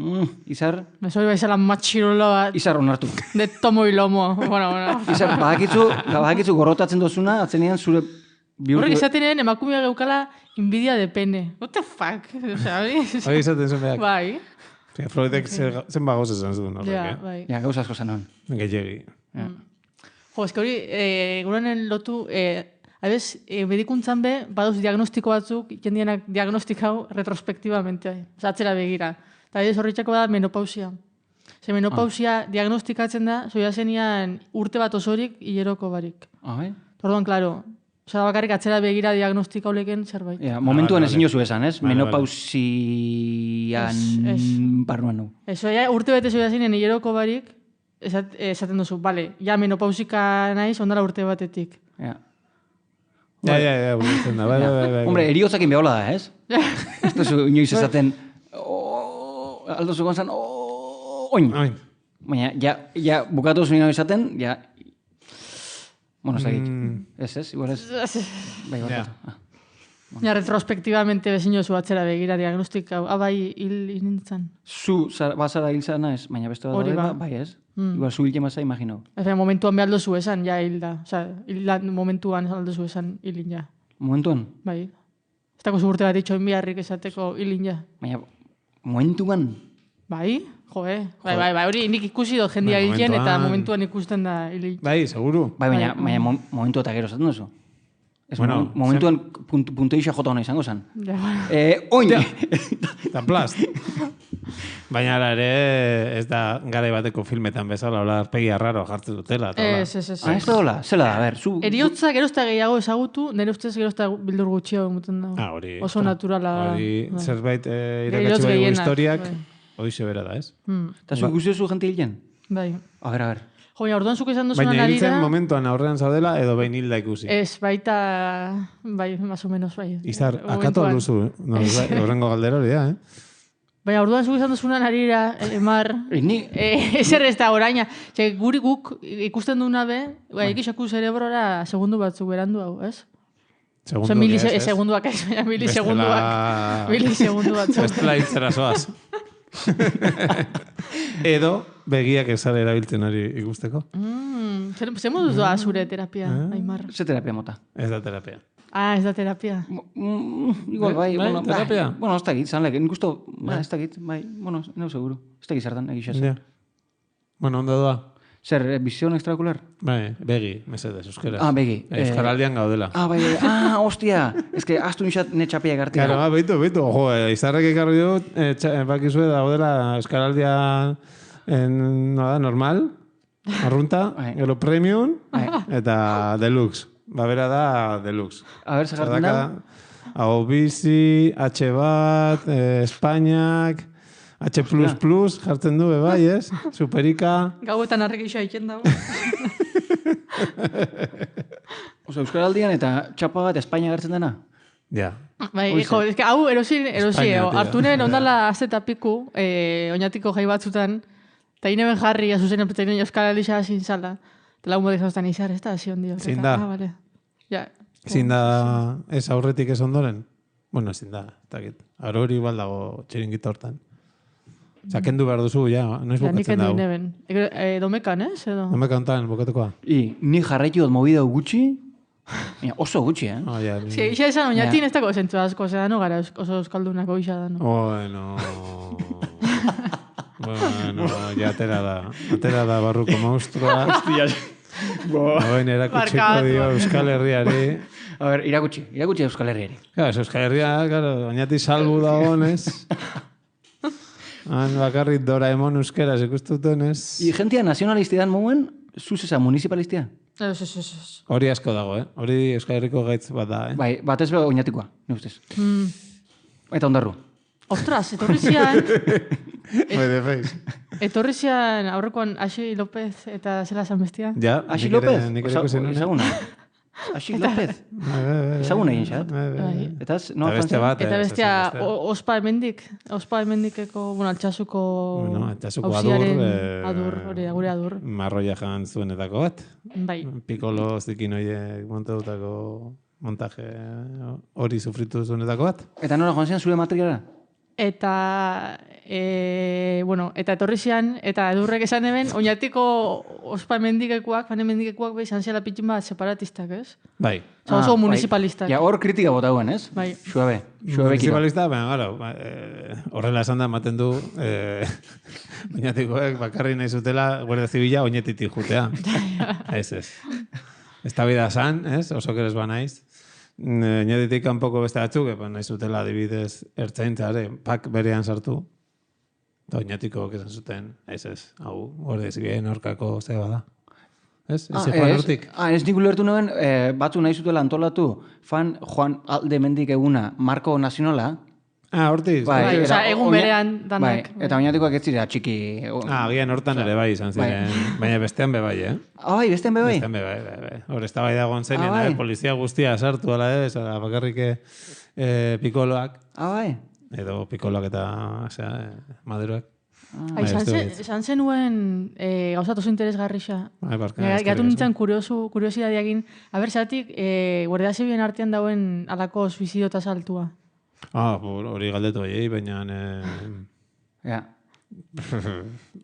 Izar? Me soy baizela matxirulo bat. Izar onartu. De tomo y lomo. Bueno. Izar, badakitzu gorrotatzen dozuna, atzenean zure... Horrek izaten emakumea geukala invidia de pene. What the fuck? Hori izaten zen behak. Bai. Freudek zen bagoz esan zuen horrek, Ja, bai. Ja, gauza asko zanon. Gehiagi. Jo, eski hori, gurenen lotu... Adibes, medikuntzan be, baduz diagnostiko batzuk, jendienak diagnostikau retrospektivamente, atzera begira. Eta adibes horretxako da menopausia. Ze menopausia diagnostikatzen da, zoia zenian urte bat osorik, hileroko barik. Bai? Orduan, klaro, oza, bakarrik atzera begira diagnostika oleken zerbait. Ja, momentuan ezin jozu esan, ez? Menopausian barruan nu. Eso, ja, urte bete zoia zenien hileroko barik, esaten duzu, bale, ja menopausika naiz, ondala urte batetik. Ja. Ja, burutzen da, bai. Hombre, eriotzakin behola da, ez? Ez duzu inoiz esaten, aldo zugon zan, oin. Baina, ja, bukatu zuen izaten, ja, bueno, ez dakit. Ez, igual ez. Bai, bakatu. Ja, retrospektivamente bezino zu atzera begira diagnostika, bai hil nintzen. Zu bazara hil zara ez, baina beste bat bai ez. Igual zu hil jemasa, imagino. Momentuan behar dozu esan, ja hil da. Osa, momentuan esan dozu esan hilin ja. Momentuan? Bai. Ez dako zu urte bat itxoin biharrik esateko hilin ja. Baina, momentuan? Bai, bai, hori nik ikusi dut jendia hilien eta momentuan ikusten da hilin. Bai, seguru. Bai, baina momentu eta gero zaten duzu. Momentuan punto isa jota hona izango zen. Oin! Eta plast. Baina ere ez da garai bateko filmetan bezala, hola arpegi arraro jartzen dutela. Ez. Ez da hola, zela da, ber. Eriotza gerozta gehiago ezagutu, nire ustez gerozta bildur gutxiago emuten dago. Oso naturala. Hori zerbait irakatsi bai historiak, hori sebera da, ez? Eta zu ikusi jente hilen? Bai. A ber. Jo, orduan zuk esan duzuna baina nari da... hiltzen momentuan aurrean zaudela edo behin hilda ikusi? Ez, baita... Bai, más o menos, bai. Izar, akatu alduzu, horrengo galdera hori da, Baina orduan zuk esan duzuna nari da, Mar... Ezer ez da oraina. Guri guk ikusten duna be, ikixaku zerebrora segundu batzuk berandu hau, ez? Segunduak ez, milisegunduak batzuk. Bestela hiltzera zoaz. Edo begiak ezare erabiltzen hori ikusteko. Zer moduz doa zure terapia, Aimar? Ze terapia mota? Ez da terapia. Ez da terapia. Igual, bai. Terapia? Bueno, ez dakit, zanlek. Nik usto, ez dakit, bai. Bueno, neu seguro. Ez dakit zertan, egixaz. Bueno, ondo doa. Zer, visión extraocular? Bai, begi, mesedez, euskera. Begi. Euskaraldian gaudela. Bai. Hostia. Ez que, astu nixat netxapia egartik. Claro, beitu. Jo, izarrek ekarri dut, bakizue daudela Euskaraldia normal, arrunta, gero premium, eta deluxe. Bera da deluxe. A ber, segartzen da? Hau bizi, H bat, Espainiak, H++ jartzen du, bai, ez? Superika. Gauetan arrek isa iken dago. Oso, Euskaraldian eta txapa bat Espainia gertzen dena? Ja. Bai, jo, hau erosi, hartunen ondala azeta piku, oinatiko jai batzutan, eta ineben jarri, azuzen epeteinen Euskaraldia zin zala. Eta lagun bodek zauztan izar, ez da, zion dio. Zin da. Vale. Zin da ez aurretik ez ondoren? Bueno, zin da, eta git. Aro hori baldago txiringita hortan. Osa, kendu behar duzu, noiz bukatzen dago. Nik endu domekan, ez? Domekan tan, bukatukoa. Ni jarraitu dut movida gutxi, oso gutxi, Isa esan, oinatin ez dago zentzu asko, no gara oso euskaldunako isa da, no? Bueno, ja atera da barruko monstrua. Hostia. Oin erakutsiko dio Euskal Herriari. A ver, irakutsi Euskal Herriari. Claro, Euskal Herria, claro, oinati salbu dagoenez. Han bakarrik Doraemon euskeraz ikustutenez. I jentia nazionalistian mouen, zuzesa municipalistia? Ez. Hori asko dago, Hori Euskal Herriko gaitz bat da, Bai, batez be oinatikoa, ne ustez. Eta ondarru. Ostras, etorri zian... By the face. Etorri zian aurrekoan Axi López eta zela esan bestia. Ja, Asi López? Nik ere ikusi nuen. Ezaguna. Asi López. Ezaguna egin xat. Eta ez, no Eta beste bat. Eta bestia, ospa hemendikeko, altxasuko Altxasuko adur, hori da, gure adur. Marroia jan zuenetako bat. Bai. Pikolo zikin horiek montatutako montaje hori sufritu zuenetako bat. Eta nora joan zian zure matrikara? Eta etorri zian, eta edurrek esan hemen, oinatiko ospa hemendikekoak, izan zela pitxin bat separatistak, ez? Bai. Oso municipalistak. Ja, hor kritika bota guen, ez? Bai. Suabe kiro. Municipalista, horrela esan da ematen du oinatikoek bakarri nahi zutela Guardia Zibila oinetitik jutea. Ez. Ez da bida san, ez? Oso keres ba naiz. Oinetitik kanpoko beste batzuk, nahi zutela adibidez ertzaintzare, pak berean sartu. Eta oinatiko esan zuten, ez, hau, Guardia Zibilen aurkako ze bada. Ez? Ez nik ulertu nuen, batzu nahi zutela antolatu, fan Juan Aldemendik eguna, Marko Nazionala. Hortiz. Bai, egun berean danak. Bai, eta oinatikoak ez zira txiki. Agian hortan ere bai izan ziren, baina bestean be bai, Bai, bestean be bai? Bestean be bai. Hor ez da bai dagoen zenean, polizia guztia sartu ala ez, bakarrik pikoloak. Bai? Edo pikoloak eta maderoak. Esan zenuen gauzatu zu interesgarrixa. Gatu nintzen kuriosidadiakin. Aber, zatik, Guardia Zibilen artean dauen alako suizidio eta saltua. Hori galdetu baina... Ja.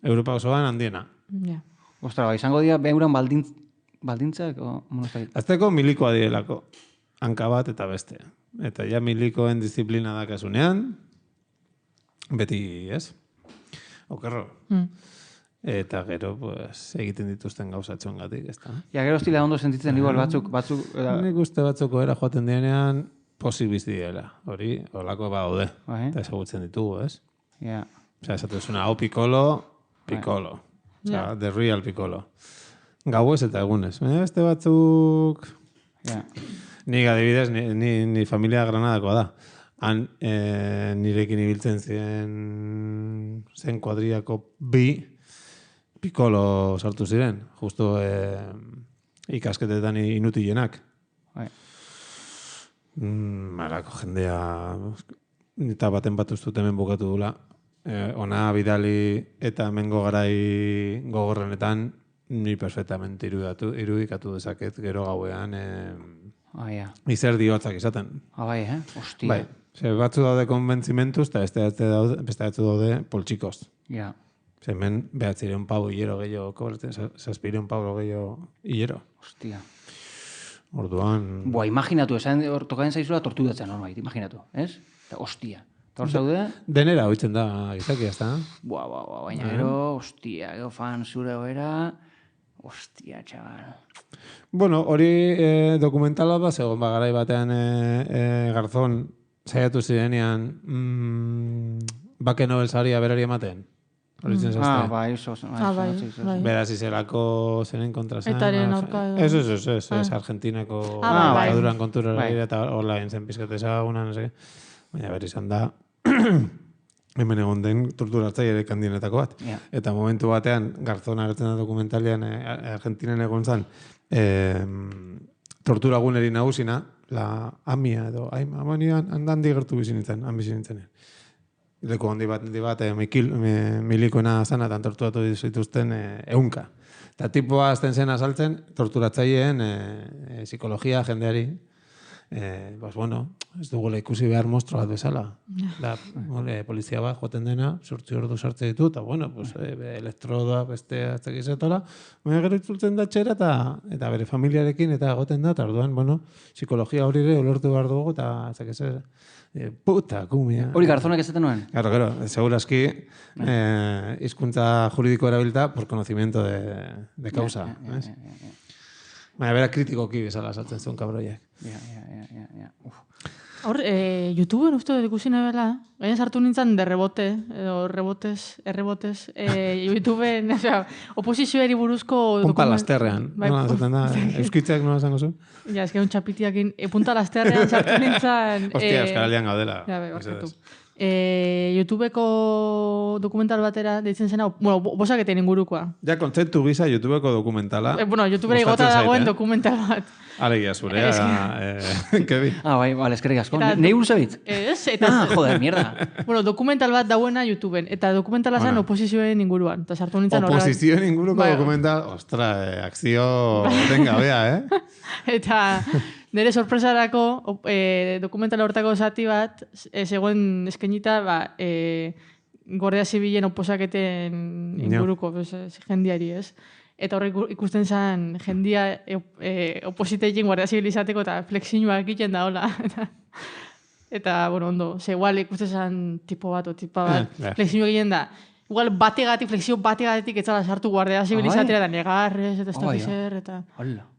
Europa osoan handiena. Ja. Ostra, izango dira beuran baldintzak? Azteko milikoa direlako. Hanka bat eta beste. Eta ja milikoen disiplina dakasunean, beti, ez? Okerro. Eta gero, pues, egiten dituzten gauzatxoen gatik, ez da? Ja, gero estila ondo sentitzen igual batzuk... Nik uste batzuko era joaten dienean, posik bizi diela. Hori, holako baude. Eta ezagutzen ditugu, ez? Ja. Osea, esatu zuna, hau pikolo. Osea, the real pikolo. Gauez eta egunez. Beste batzuk... Nik adibidez, ni familia Granadakoa da. Han nirekin ibiltzen zen kuadriako bi pikolo sartu ziren. Justo ikasketetan inutilenak. Marako jendea eta baten bat ustut hemen bukatu dula. Ona bidali eta hemengo garai gogorrenetan ni perfectamente irudikatu dezaket gero gauean izer diotzak izaten. Bai, hostia. Bai, batzu daude konbentzimentuz eta beste batzu daude poltsikoz. Ja. Hemen 900 pau hilero gehiago kobratzen, 700 pau gehiago hilero. Hostia. Orduan... Imaginatu, esan tokaden zaizula torturatzen normait, imaginatu, ez? Eta hostia. Hor zaude? Denera hoitzen da gizakia, ez da? Baina gero, hostia, gero fan zure hoera, hostia, txabal. Bueno, hori dokumentala bat, segon garai batean Garzón saiatu zirenean Bake Nobel saria berari ematen. Hori zen zazte. Bai. Beraz izelako zenen kontra zen. Etaren aurka edo. Ez, Argentinako duran kontura eta horla zen pizkate ezaguna, baina berri izan da hemen egon den torturatzaile kandienetako bat. Eta momentu batean, Garzón agertzen da dokumentalean Argentinen egon zen, tortura guneri nagusina, la amia edo, handi gertu bizi nintzen, Leku handi bat, milikoena zanatan torturatu dituzten ehunka. Eta tipoa azten zen azaltzen, torturatzaileen psikologia jendeari. Ez dugula ikusi behar mostro bat bezala. Polizia bat joten dena, 8 ordu sartze ditu, eta elektroda, beste atzekizetola, baina gero itzultzen da txera eta bere familiarekin eta egoten da, eta orduan, psikologia hori ere ulertu behar dugu, eta atzekizera. Puta, kumia. Hori Garzonak ezaten nuen? Claro, seguraski hizkuntza juridiko erabilta por conocimiento de causa. Baina, bera kritikoki bezala saltzen zuen kabroiak. Ja. Hor, YouTubeen uste dut ikusi nebela, gaina sartu nintzen edo errebotez, YouTubeen, oposizioari buruzko... Punta lasterrean, nola zaten da, euskitzeak nola zango zu? Ja, ez que un txapitiakin, punta lasterrean sartu nintzen... Hostia, Euskaraldian gaudela. Ja, barkatu. YouTubeko dokumental batera deitzen zena, bueno, bosaketen ingurukoa. Ja, kontzeptu gisa YouTubeko dokumentala. YouTubera igota dagoen dokumental bat. Alegia zurea, Kevin. Bai, eskerrik asko. Nei buruzabitz? Ez, eta... Joder, mierda. Dokumental bat dauena YouTubeen, eta dokumentala zen oposizioen inguruan. Eta sartu nintzen horrela. Oposizioen inguruko dokumental, ostra, akzio tengabea, Eta nire sorpresarako dokumentala hortako zati bat, zegoen eskenita, Guardia Zibilen oposaketen inguruko jendiari, ez? Eta horrek ikusten zen jendia opositeekin Guardia Zibil izateko eta flexioak egiten da, hola. Eta, bueno, ondo, igual ikusten zen tipo bat o tipa bat, flexioak egiten da. Igual flexio bategatik etzala sartu Guardia Zibil izatera, eta negarrez, eta ez da zer, eta...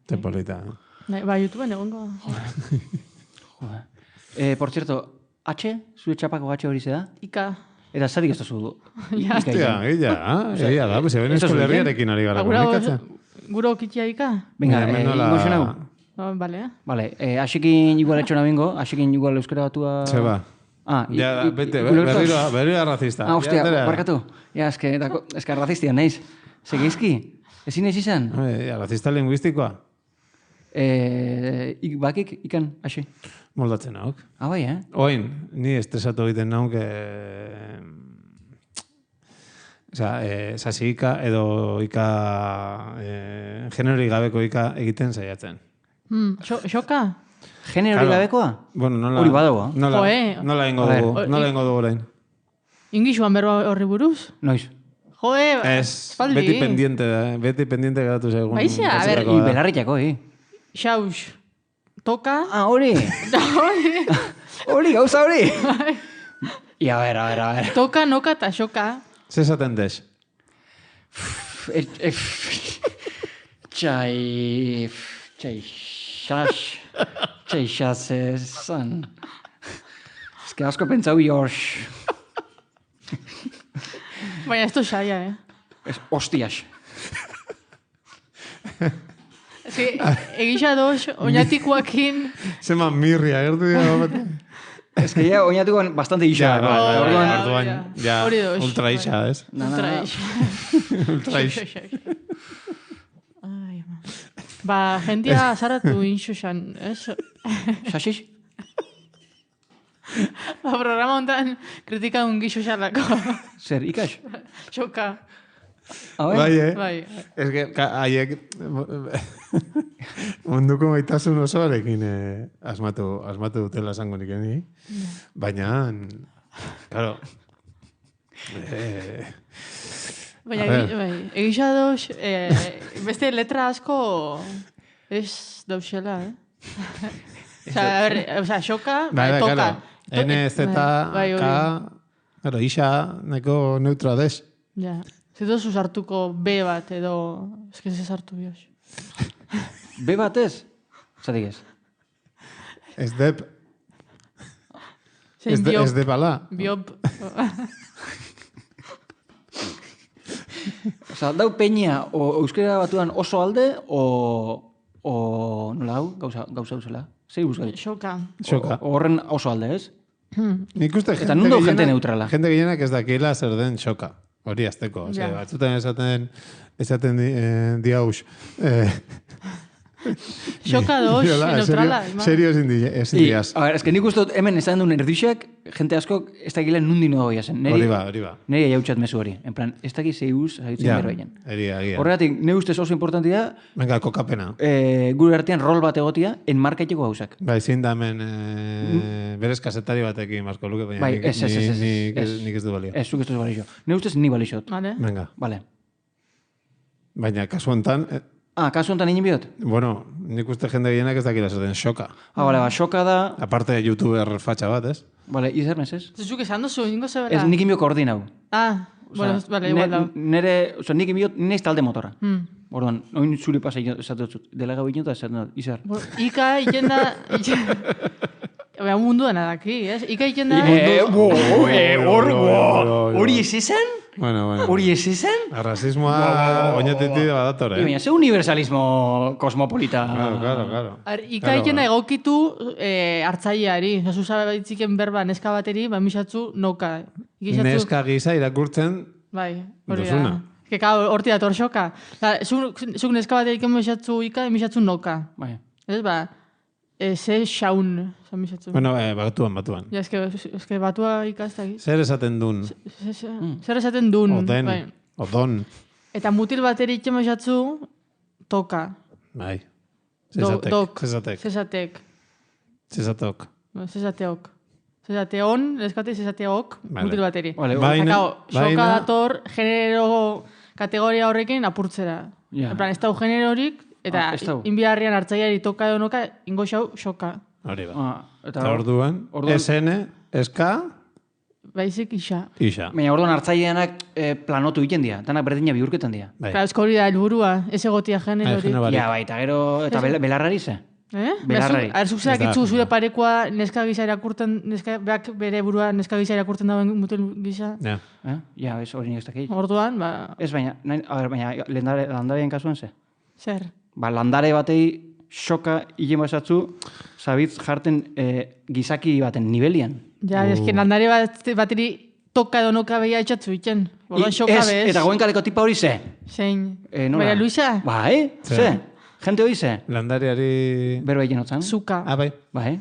Tempolita. YouTubeen egongo. Por cierto, zure txapako H hori da? Ika. Eta zatik ez duzu? Hostia, ella da, pues eben eskolerriarekin ari gara komunikatzen. Guro okitia Ika? Venga, ingo xenau? Vale. Vale, hasekin igual etxona bingo, hasekin igual euskara batua... Zeba. Ja, bete, berriro razista. Hostia, barkatu. Ja, eske razistia, naiz. Segizki, ezin ez izan? Razista lingüistikoa. Bakik, ikan, hase. Moldatzen nauk. Bai, Oin, ni estresatu egiten nauk, sasi ika edo ika, generori gabeko ika egiten saiatzen. Xoka? Generori gabekoa? Bueno, nola... Hori badagoa. Nola ingo dugu orain. Ingisuan berba horri buruz? Noiz. Joe, espaldi. Beti pendiente geratu segun. Baixa, a ver. Belarritako, Xaus. Toka. Hori. Hori, gauza hori. A ver. Toka, noka eta xoka. Ze esaten dez? Txaixaz ezan. Ez que asko pentsau jors. Baina ez du xaia, Ez, hostias. Egisa doz, oinatikoakin... Zema mirria, gertu dira bat. Ez que ya oinatikoan bastante isa. Orduan, ja, ultra isa, ez? Ultra isa. Jendia zaratu inxuxan, ez? Xaxix? Programa hontan kritika un gixuxalako. Zer, ikas? Xoka. Bai. Ez que, haiek munduko maitasun osoarekin asmatu dutela esango nik eni. Baina, claro, baina, egisa doz, beste letra asko ez dauzela, Osa, xoka, toka. N, Z, K, isa, neko neutroa dez. Ja. Zidozu sartuko B bat edo... Ez que ez sartu bioz. B bat ez? Zatik ez? Ez dep. Ez dep ala. Biop. Osa, dau peña o euskera batuan oso alde o nola hau? Gauza eusela? Zer buskai? Xoka. Horren oso alde, ez? Nik uste eta nundo gente neutrala. Gente gehienak ez dakiela zer den xoka. Hori azteko. Batzutan esaten diauz. Xoka doz, neutrala. Serio ezin diaz. A ver, es que nik uste hemen esan duen erdixak, gente asko ez dakilen nundi no goia zen. Hori ba. Neri jautxat mesu hori. En plan, ez daki zeuz haitzen bero egin. Horregatik, ne ustez oso importantia. Venga, kokapena. Gure artean rol bat egotia, enmarkaiteko gauzak. Bai, zein da hemen berez kasetari batekin marko luke, baina nik ez du balio. Ez, zuk ez du balio. Ne ustez ni balixot. Venga. Vale. Baina, kasu honetan... Kasu honetan egin biot? Bueno, nik uste jende gehienak ez dakila esaten xoka. Bale, xoka da... Aparte youtuber fatxa bat, ez? Bale, izar mesez? Zuzuk esan duzu, ingo zebera. Ez nik inbio koordinau. Bueno, bale, igual da. Nik inbio, nire talde motora. Orduan, oin zuri pasa esatu dut, delega bine eta esatu dut, izar. Ika iken da... Baina munduan adaki, ez? Ika iken da... Hori ez izan? Bueno. Hori ez izan? Rasismoa oinetiti badatore. Baina, ze universalismo kosmopolita. Claro. Ika iken da egokitu hartzaileari. Zuza baitziken berba neska bateri, misatzu noka. Neska gisa irakurtzen bai, hori duzuna. da. Eka horti dator xoka. Zuk neska baterik misatzu ika, misatzu noka. Bai. Ez ba, ze xaun, zan misatzu. Bueno, batuan. Ja, eske batua ikazta. Zer esaten dun? Zer esaten dun. Odon. Eta mutil baterik misatzu toka. Bai. Zezatek. Zezateok. Zezateon, leskate zezateok, mutil bateri. Baina... Xoka dator genero kategoria horrekin apurtzera. En plan, ez dau generorik, eta inbiharrian hartzaileari toka edo noka, ingo xau xoka. Hori ba. Eta orduan, SN, SK... Baizik isa. Baina orduan hartzaileanak planotu egiten dira, danak berdina bihurketan dira. Claro, esko hori da helburua, ez egotia generorik. Ja, bai, eta gero, eta belarrari ze? Belarrari. Zuk zerak itzu zure parekoa neska gisa irakurten, beak bere burua neska gisa irakurten dauen mutil gisa. Ja, ez hori nik ez dakit. Orduan, ba... Ez, baina landareen kasuan ze? Zer? Ba, landare batei xoka hilen basatzu, zabitz jarten gizaki baten nivelian. Ja, eski landare bateri toka edo noka behia etxatzu iten. Orduan xoka bez. Eta goen kaleko tipa hori ze? Zein? Nola? Bera Luisa? Bai, ze? Gente hori ze? Landariari... Bero egin otzan? Zuka. Bai. Bai.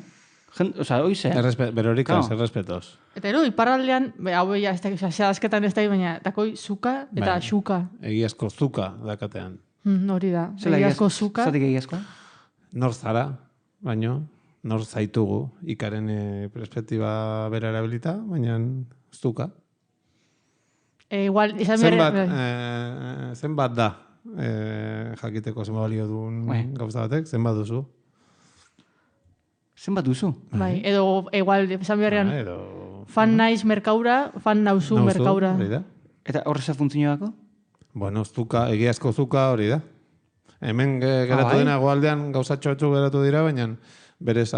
Osa, hori ze? Berorikaz, errespetos. Eta ero, iparraldean, hau behia, azketan ez da, baina, takoi zuka eta xuka. Egiazko zuka dakatean. Hori da. Egiazko zuka. Zatik egiazkoa? Nor zara, baino, nor zaitugu, ikaren perspektiba bera erabilita, baina zuka. Igual, izan zenbat da, jakiteko zenbat balio duen gauza batek, zenbat duzu? Zenbat duzu? Bai, edo, igual, esan beharrean, fan naiz merkaura, fan nauzu merkaura. Eta horreza funtzionako? Bueno, zuka, egiazko zuka hori da. Hemen geratu dena goaldean gauzatxo batzuk geratu dira, baina berez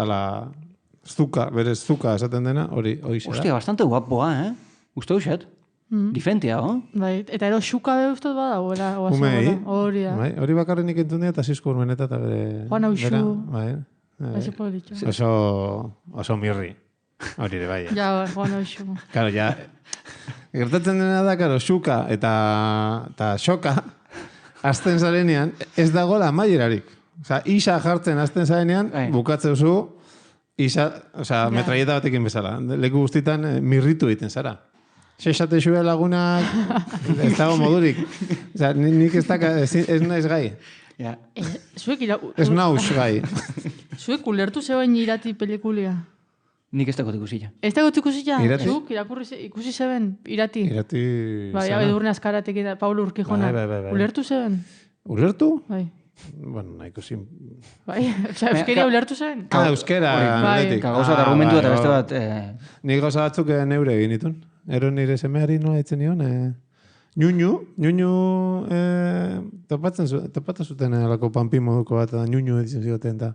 zuka esaten dena, hori da. Hostia, bastante guapoa, Uste duxet? Diferentia, Bai, eta ero xuka be ustot bada, Umei. Hori da. Hori bakarren ikentzun dira, eta Sisko Urmeneta eta bere... Juan Auxu. Bai. Oso mirri. Hori ere, bai. Ja, Juan Auxu. Karo, ja... Gertatzen dena da, karo, xuka eta xoka azten zarenean ez dagoela amaierarik. Osa, isa jartzen azten zarenean, bukatzeuzu, isa, metraieta batekin bezala. Leku guztitan mirritu egiten zara. Sexate xue lagunak, ez dago modurik. Osa, nik ez naiz gai. Ez nauz gai. Zuek ulertu zegoen irati pelikulia? Nik ez dagoet ikusila. Ez dagoet ikusila? Zuk ikusi zeben irati? Irati... Bai, edurne askaratek eta Paulo Urquijona. Ulertu zeben? Ulertu? Bai. Bueno, nahi ikusi... Bai, euskeria ulertu zeben? Euskera, atletik. Gauza eta argumentu eta beste bat... Nik gauza batzuk neure egin ditun. Ero nire semeari noa ditzen nion. Ñuñu topatzen zuten alako panpi moduko bat, ñuñu editzen zioten, eta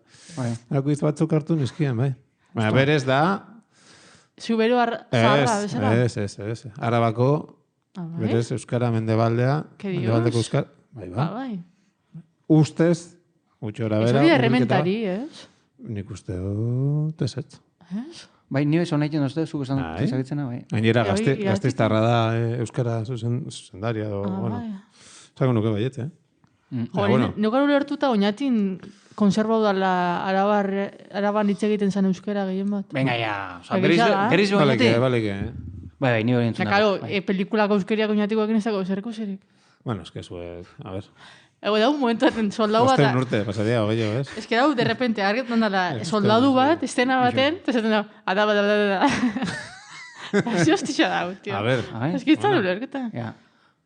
alako iz batzuk hartu nizkien, bai. Baina berez da... Zubero zaharra, bezala? Ez. Arabako, berez, euskara mendebaldea, mendebaldeko euskara... Bai. Ustez, gutxora bera... Ez hori errementari, ez? Nik uste dut, ez. Bai, nio esan egiten dozte, zuk esan zagitzena, bai. Gainera, gazteiztarra da euskara zuzendaria, bueno... Zago nuke baiet, Neugar ulertuta oinatin konservau dala araban hitz egiten zen euskera gehien bat. Venga, ja. Berriz oinati? Baleke. Bai, nio entzuna. Claro, pelikulako euskeriak oinatikoak inezako zerko zerik. Bueno, es que zuek, a ver... Ego da un momento soldadu bat... Osten urte, pasaria, ogeio, ez? Ez que dau, de repente, argetan dala, soldadu bat, estena baten, eta zaten dau, adabadabadabada. Asi hostia dau, tio. A ver. Ez que izan ulerketa. Ja.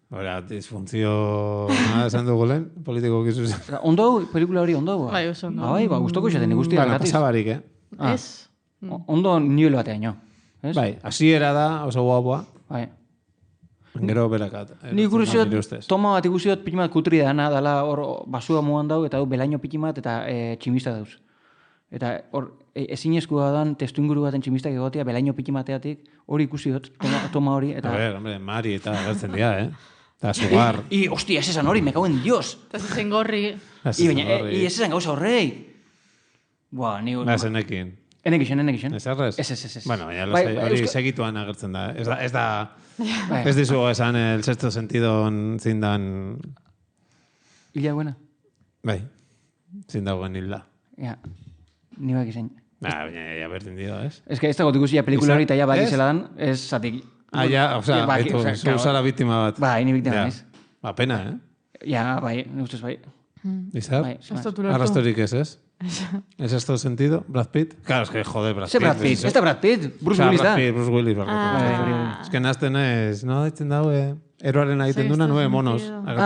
Hora, disfuntzio esan dugu lehen, politiko gizuz. Ondo hau, pelikula hori ondo hau? Bai, oso ondo. Bai, gustoko izaten, guztia Bueno, gratiz. pasabarik, Ez. Ondo nivel batean, ez? Bai, hasiera da oso guapua, Bai. gero berakat. Ni ikusi nire dut, ustez. toma bat ikusi dut pitimat kutri dana, dala hor basua muan dau, eta hau belaino pitimat eta tximista dauz. Eta hor, ezinezkoa dan testu inguru baten tximistak egotea, belaino pitimateatik, hori ikusi dut, toma hori, eta... A ver, hombre, Mari eta agertzen dira, Eta sugar. Hostia, ez esan hori, me cago en Dios! Eta zen gorri. Baina, ez esan gauza horrei! Buah, ni... Zenekin. Enekixen. Ez errez? Ez. Bueno, baina hori segituan agertzen da. Ez dizugu esan el sexto sentido zindan... Ila buena. Bai, zindagoen hilda. Ja, ni bak izan. Baina, ja berdin dio, ez? Ez que ez dago ikusi pelikula hori eta ja bak izela dan, ez zatik... Ja, osea, zuzara biktima bat. Bai, ni biktima naiz. Ba, pena, Ja, bai, ustez bai. Izar? Bai, Arrastorik ez? ¿Es esto sentido? ¿Brad Pitt? Claro, es que joder, Brad Pitt. Ze Brad Pitt? Ez da Brad Pitt? Bruce Willis da? Bruce Willis, barkatu. Es que nazten ez, no, ditzen daue, eroaren egiten duna 9 monos.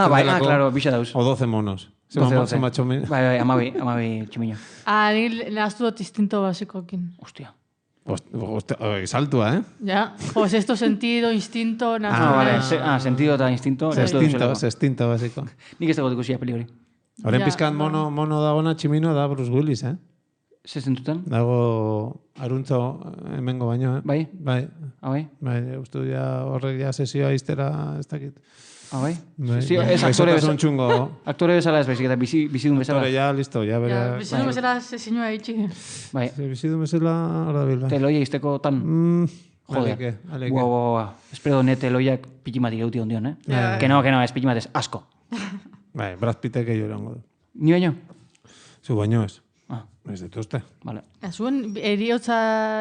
Bai, claro, bixa dauz. O 12 monos. 12. Bai, Bai, amabi tximiño. Ni nahaztu dut instinto basikokin. Hostia. Saltua, Ja, sexto sentido, instinto, vale. Sentido eta instinto. Sextinto, basiko. Nik ez dago ikusi peli hori. Horen pizkat mono dagona tximino da Bruce Willis, Ze zentutan? Dago aruntzo hemengo baino, Bai? Bai. Bai? Bai, uste ja horrek ja sesioa iztera ez dakit. Bai? Ez aktore bezala. Aktore bezala ez baizik, eta bizidun bezala. Aktore ja, listo, ja bera. Bizidun bezala zezinua eitxik. Bai. Bizidun bezala, hor da bil, bai. Teloia izteko tan... Joder. Buah. Espero ne teloiak pikimatik euti ondion, Que no, ez pikimatez, asko. Bai, Brad Pittek egin erango du. Ni baino? Zu baino ez. Ez dituzte. Vale. Zuen eriotza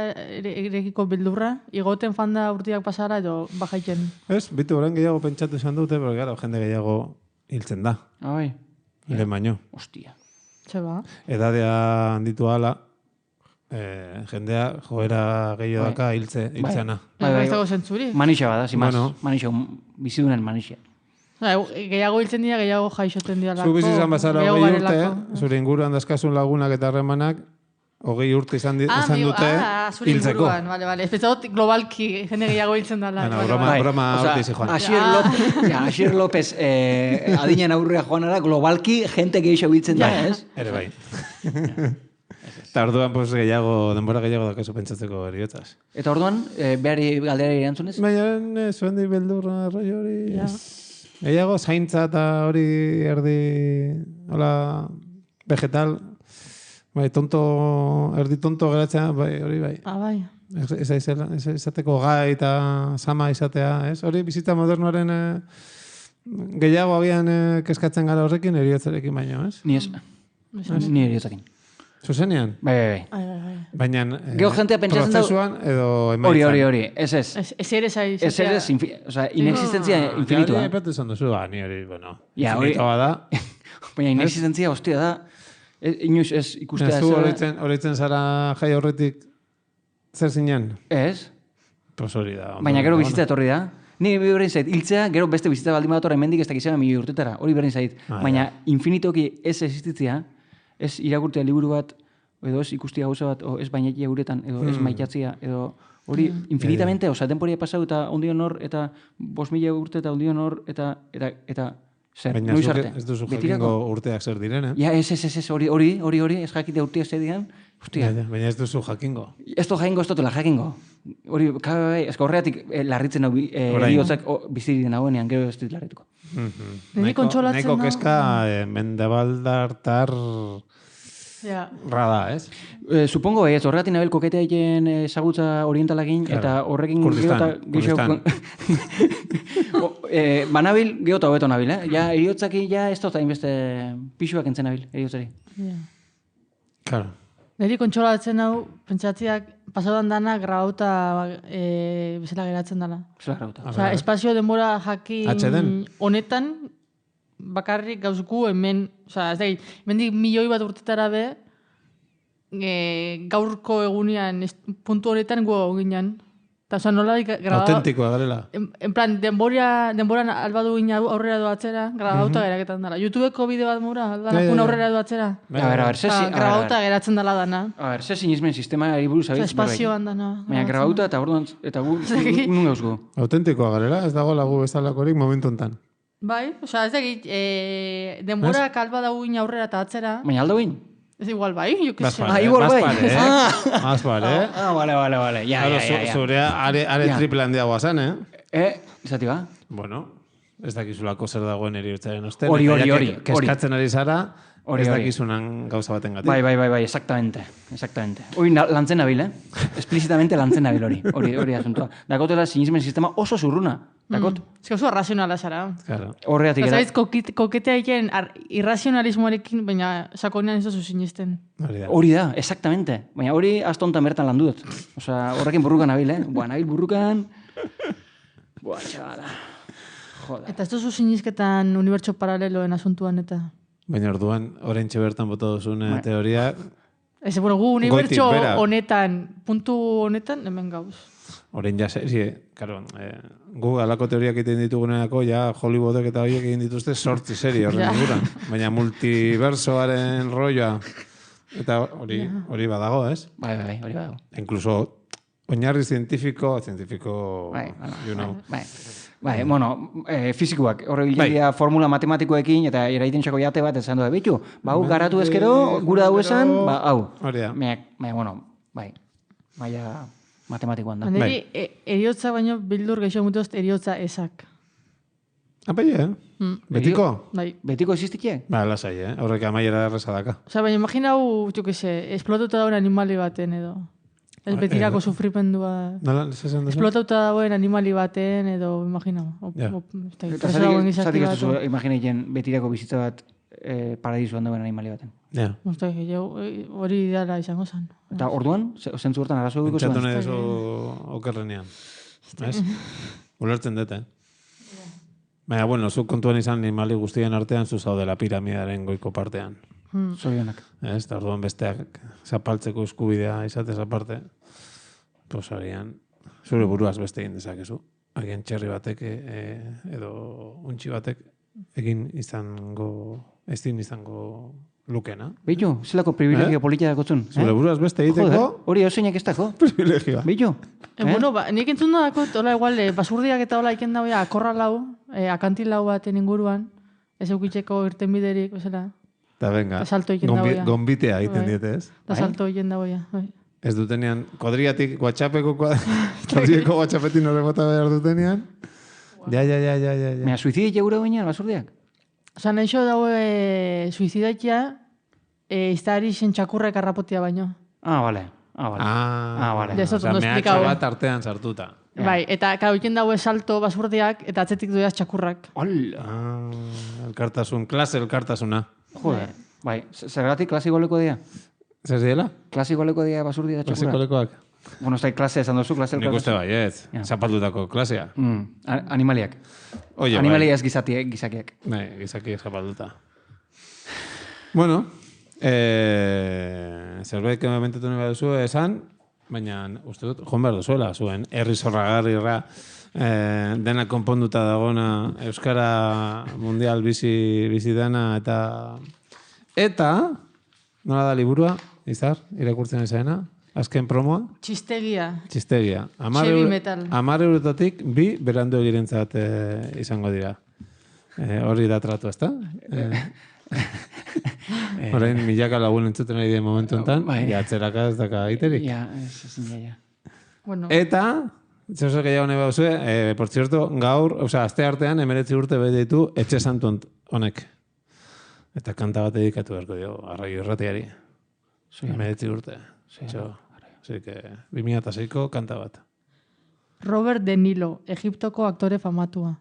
erekiko bildurra, igoten fanda urtiak pasara edo bajaiten? Ez, bitu orain gehiago pentsatu izan dute, pero gara, jende gehiago hiltzen da. Bai. Ile baino. Hostia. Txeba. Edadea handitu ala, jendea joera gehiago daka hiltzena. Bai, ez dago zentzuri. Manixa bada, zimaz. Manixa, bizidunen manixa. Gehiago hiltzen dira, gehiago jaixoten dira lako. Zu bizi izan bazara 20 urte, zure inguruan dazkasun lagunak eta harremanak, 20 urte izan dute hiltzeko. Vale. Espetzadot globalki jende gehiago hiltzen dela. Broma hortiz, Juan. Asier López adinen aurrea joanara, globalki jente gehiago hiltzen da, ez? Ere bai. Eta orduan denbora gehiago dakazu pentsatzeko eriotzaz. Eta orduan, behari galderari erantzunez? Baina, zuen di beldurra, roi hori... Gehiago, zaintza eta hori erdi, hola, vegetal, bai, erdi tonto geratzea, bai, hori bai. Bai. Ez izateko gai eta sama izatea, ez? Hori bizitza modernoaren gehiago agian keskatzen gara horrekin eriotzarekin baino, ez? Ni ez. Ni eriotzarekin. Zuzenean? Bai. Baina prozesuan edo emaitzan. Hori. Ez. Ez ere zai. Ez ere, oza, inexistentzia infinitua. Ja, epatu izan duzu, ni hori, bueno, infinitoa da. Baina inexistentzia, hostia da, inoiz ez ikustea. Zu horitzen zara jai horretik zer zinen? Ez. Pues hori da. Baina gero bizitza etorri da. Ni berdin zait, hiltzea, gero beste bizitza baldin bat hemendik ez dakizena 1000 urtetara. Hori berdin zait. Baina infinitoki ez existitzia, ez irakurtea liburu bat, edo ez ikustia gauza bat, o ez bainetia guretan, edo ez maitatzia, edo hori infinitamente, oza, denporia pasau eta ondion hor, eta 5.000 urte eta ondion hor, eta zer, noiz arte. Baina ez duzu jakingo urteak zer diren, Ja, ez, hori, ez jakite urteak zer diren, hostia. Baina ez duzu jakingo. Ez du jakingo, ez dutela jakingo. Hori, ez horreatik larritzen hau eriotzak biziriden hauenean, gero ez dut larrituko. Neko keska mendebaldartar rada, ez? Supongo, ez, horregatik nabel koketea egin ezagutza orientalakin, eta horrekin Kurdistan. Banabil, geota hobeto nabil, Ja, eriotzaki, ez dut hainbeste pixuak entzen nabil, eriotzari. Claro. Neri kontsolatzen hau, pentsatziak, pasadan dana grauta bezala geratzen dana. Bezala grauta. Osa, espazio denbora jakin honetan, bakarrik gauzku hemen, osa, ez da, hemendik 1.000.000 bat urtetara be, gaurko egunean, puntu honetan gu ginen. Eta oza, nola grabatu... Autentikoa garela. En plan, denboran albadu gina aurrera du atzera, grabauta geraketan dela. YouTubeko bideo bat mura, aldalakun aurrera du atzera. A ver, Grabauta geratzen dela dana. A ver, ze sinismen sistema buruz, abitz? Espazioan dana. Baina, grabauta eta orduan, eta gu nun gauzko. Autentikoa garela, ez dago lagu bezalakorik momentu hontan. Bai, oza, ez egit, denbora kalba dago gina aurrera eta atzera. Baina aldo egin? Ez igual bai, jo que se. Igual bai. Más vale, Vale. Ja. Zurea are triple handiagoa zen, Zati ba? Bueno, ez dakizulako zer dagoen eriortzaren osten. Hori. Keskatzen ari zara, ez dakizunan gauza baten gatik. Bai, exactamente. Hori lantzen nabil, Explícitamente lantzen nabil hori asuntua. Dakotela sinismen sistema oso zurruna. Dakot? Ez que oso arrazionala zara. Claro. Horreatik Zaiz, koketea egin irrazionalismoarekin, baina sakonean ez duzu sinisten. Hori da, exactamente. Baina hori astontan bertan landu dut. Osea, horrekin burrukan nabil, nabil burrukan. Txabala. Joda. Eta ez duzu sinisketan unibertso paraleloen asuntuan eta... Baina orduan, oraintxe bertan bota duzune teoria... Ez, bueno, gu unibertso Goitik, bera. honetan, puntu honetan, hemen gauz. Orain ja serie, karo, gu alako teoriak egiten dituguneako, ja Hollywoodek eta horiek egin dituzte 8 serie horren inguruan. Baina multiversoaren rolloa, eta hori badago, ez? Bai, hori badago. Incluso oinarri zientifiko, you know. Bai, bueno, fizikoak, horre bilegia formula matematikoekin, eta eraiten txako jate bat, esan doa, bitu, hau garatu ezkero, gura hau esan, hau. Hori da. Bueno, maia matematikoan da. Neri, eriotza baino bildur geixo mutozt eriotza esak. Apai, Betiko? Bai. Betiko existikie? Ba, lasai, horrek amaiera errezadaka. Osa, baina imagina hau, esplotatuta dauen animali baten edo. Ez betirako sufripendua. Nola, zesan duzu? Esplotatuta dauen animali baten edo, imagina. Eta zatik ez duzu imagineien betirako bizitza bat paradisuan dauen animali baten. Ja. Hori ideala izango zen. Eta orduan, zentzu hortan arazo dugu zuen? Pentsatu nahi oso okerrenean. Ulertzen dut, Baina, bueno, zu kontuan izan animali guztien artean zu zaudela piramidaren goiko partean. Zorionak. Eta orduan besteak zapaltzeko eskubidea izatez aparte, pues horian, zure buruaz beste egin dezakezu. Agian txerri batek edo untxi batek egin izango lukena. Bitu, zelako privilegio politia dakotzun. Zure buruaz beste egiteko. Joder, hori hausinak ez dako. Privilegioa. Bitu. Bueno, nik entzun da dakot, hola igual, basurdiak eta hola iken dagoia, akorra lau, akantilau baten inguruan, ez eukitzeko irtenbiderik, bezala. Eta venga, salto egiten dagoia. gombitea egiten diete, ez? Da salto egiten dagoia. Ez dutenean, kodriatik kodrieko WhatsAppetin hori bota behar dutenean. Ja. Mea, suizidik egure guinean, basurdiak? Osa, nahixo daue suizidaitia, iztari zen txakurrek arrapotia baino. Vale. Osa, mehatxa bat artean sartuta. Bai, eta karo, iken daue salto basurdiak, eta atzetik doiaz txakurrak. Klase elkartasuna. Joder, bai, zergatik klasigoleko dia? Zer diela? Klasigoleko dia basurdia da txakurra? Klasikolekoak? Bueno, ez da klase esan dozu, klase elkartasuna. Nik uste bai, ez. Zapaldutako klasea. Animaliak. Animaliak ez gizakiak. Bai, gizakiak zapalduta. Bueno, zerbait kementatu nahi baduzu esan, baina uste dut, joan behar duzuela, zuen herri zorragarrirra, dena konponduta dagona, Euskara mundial bizi dena, eta nola da liburua, Izar, irakurtzen ezaena, azken promoa? Txistegia. 10 eurotatik 2 berandu egirentzat izango dira. Hori da tratu, ezta? Horein milaka lagun entzuten ari den momentu enten, atzeraka ez daka aiterik. Eta, zehuzak gehiago nahi bauzue, por cierto, gaur, azte artean, 19 urte beditu etxe santu honek. Eta kanta bat edikatu berko dio, Arraio Irratiari. 19 urte. Así que, 2006ko kanta bat. Robert De Niro, Egiptoko aktore famatua.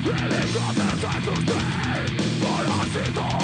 Really got the time to stay, but I see the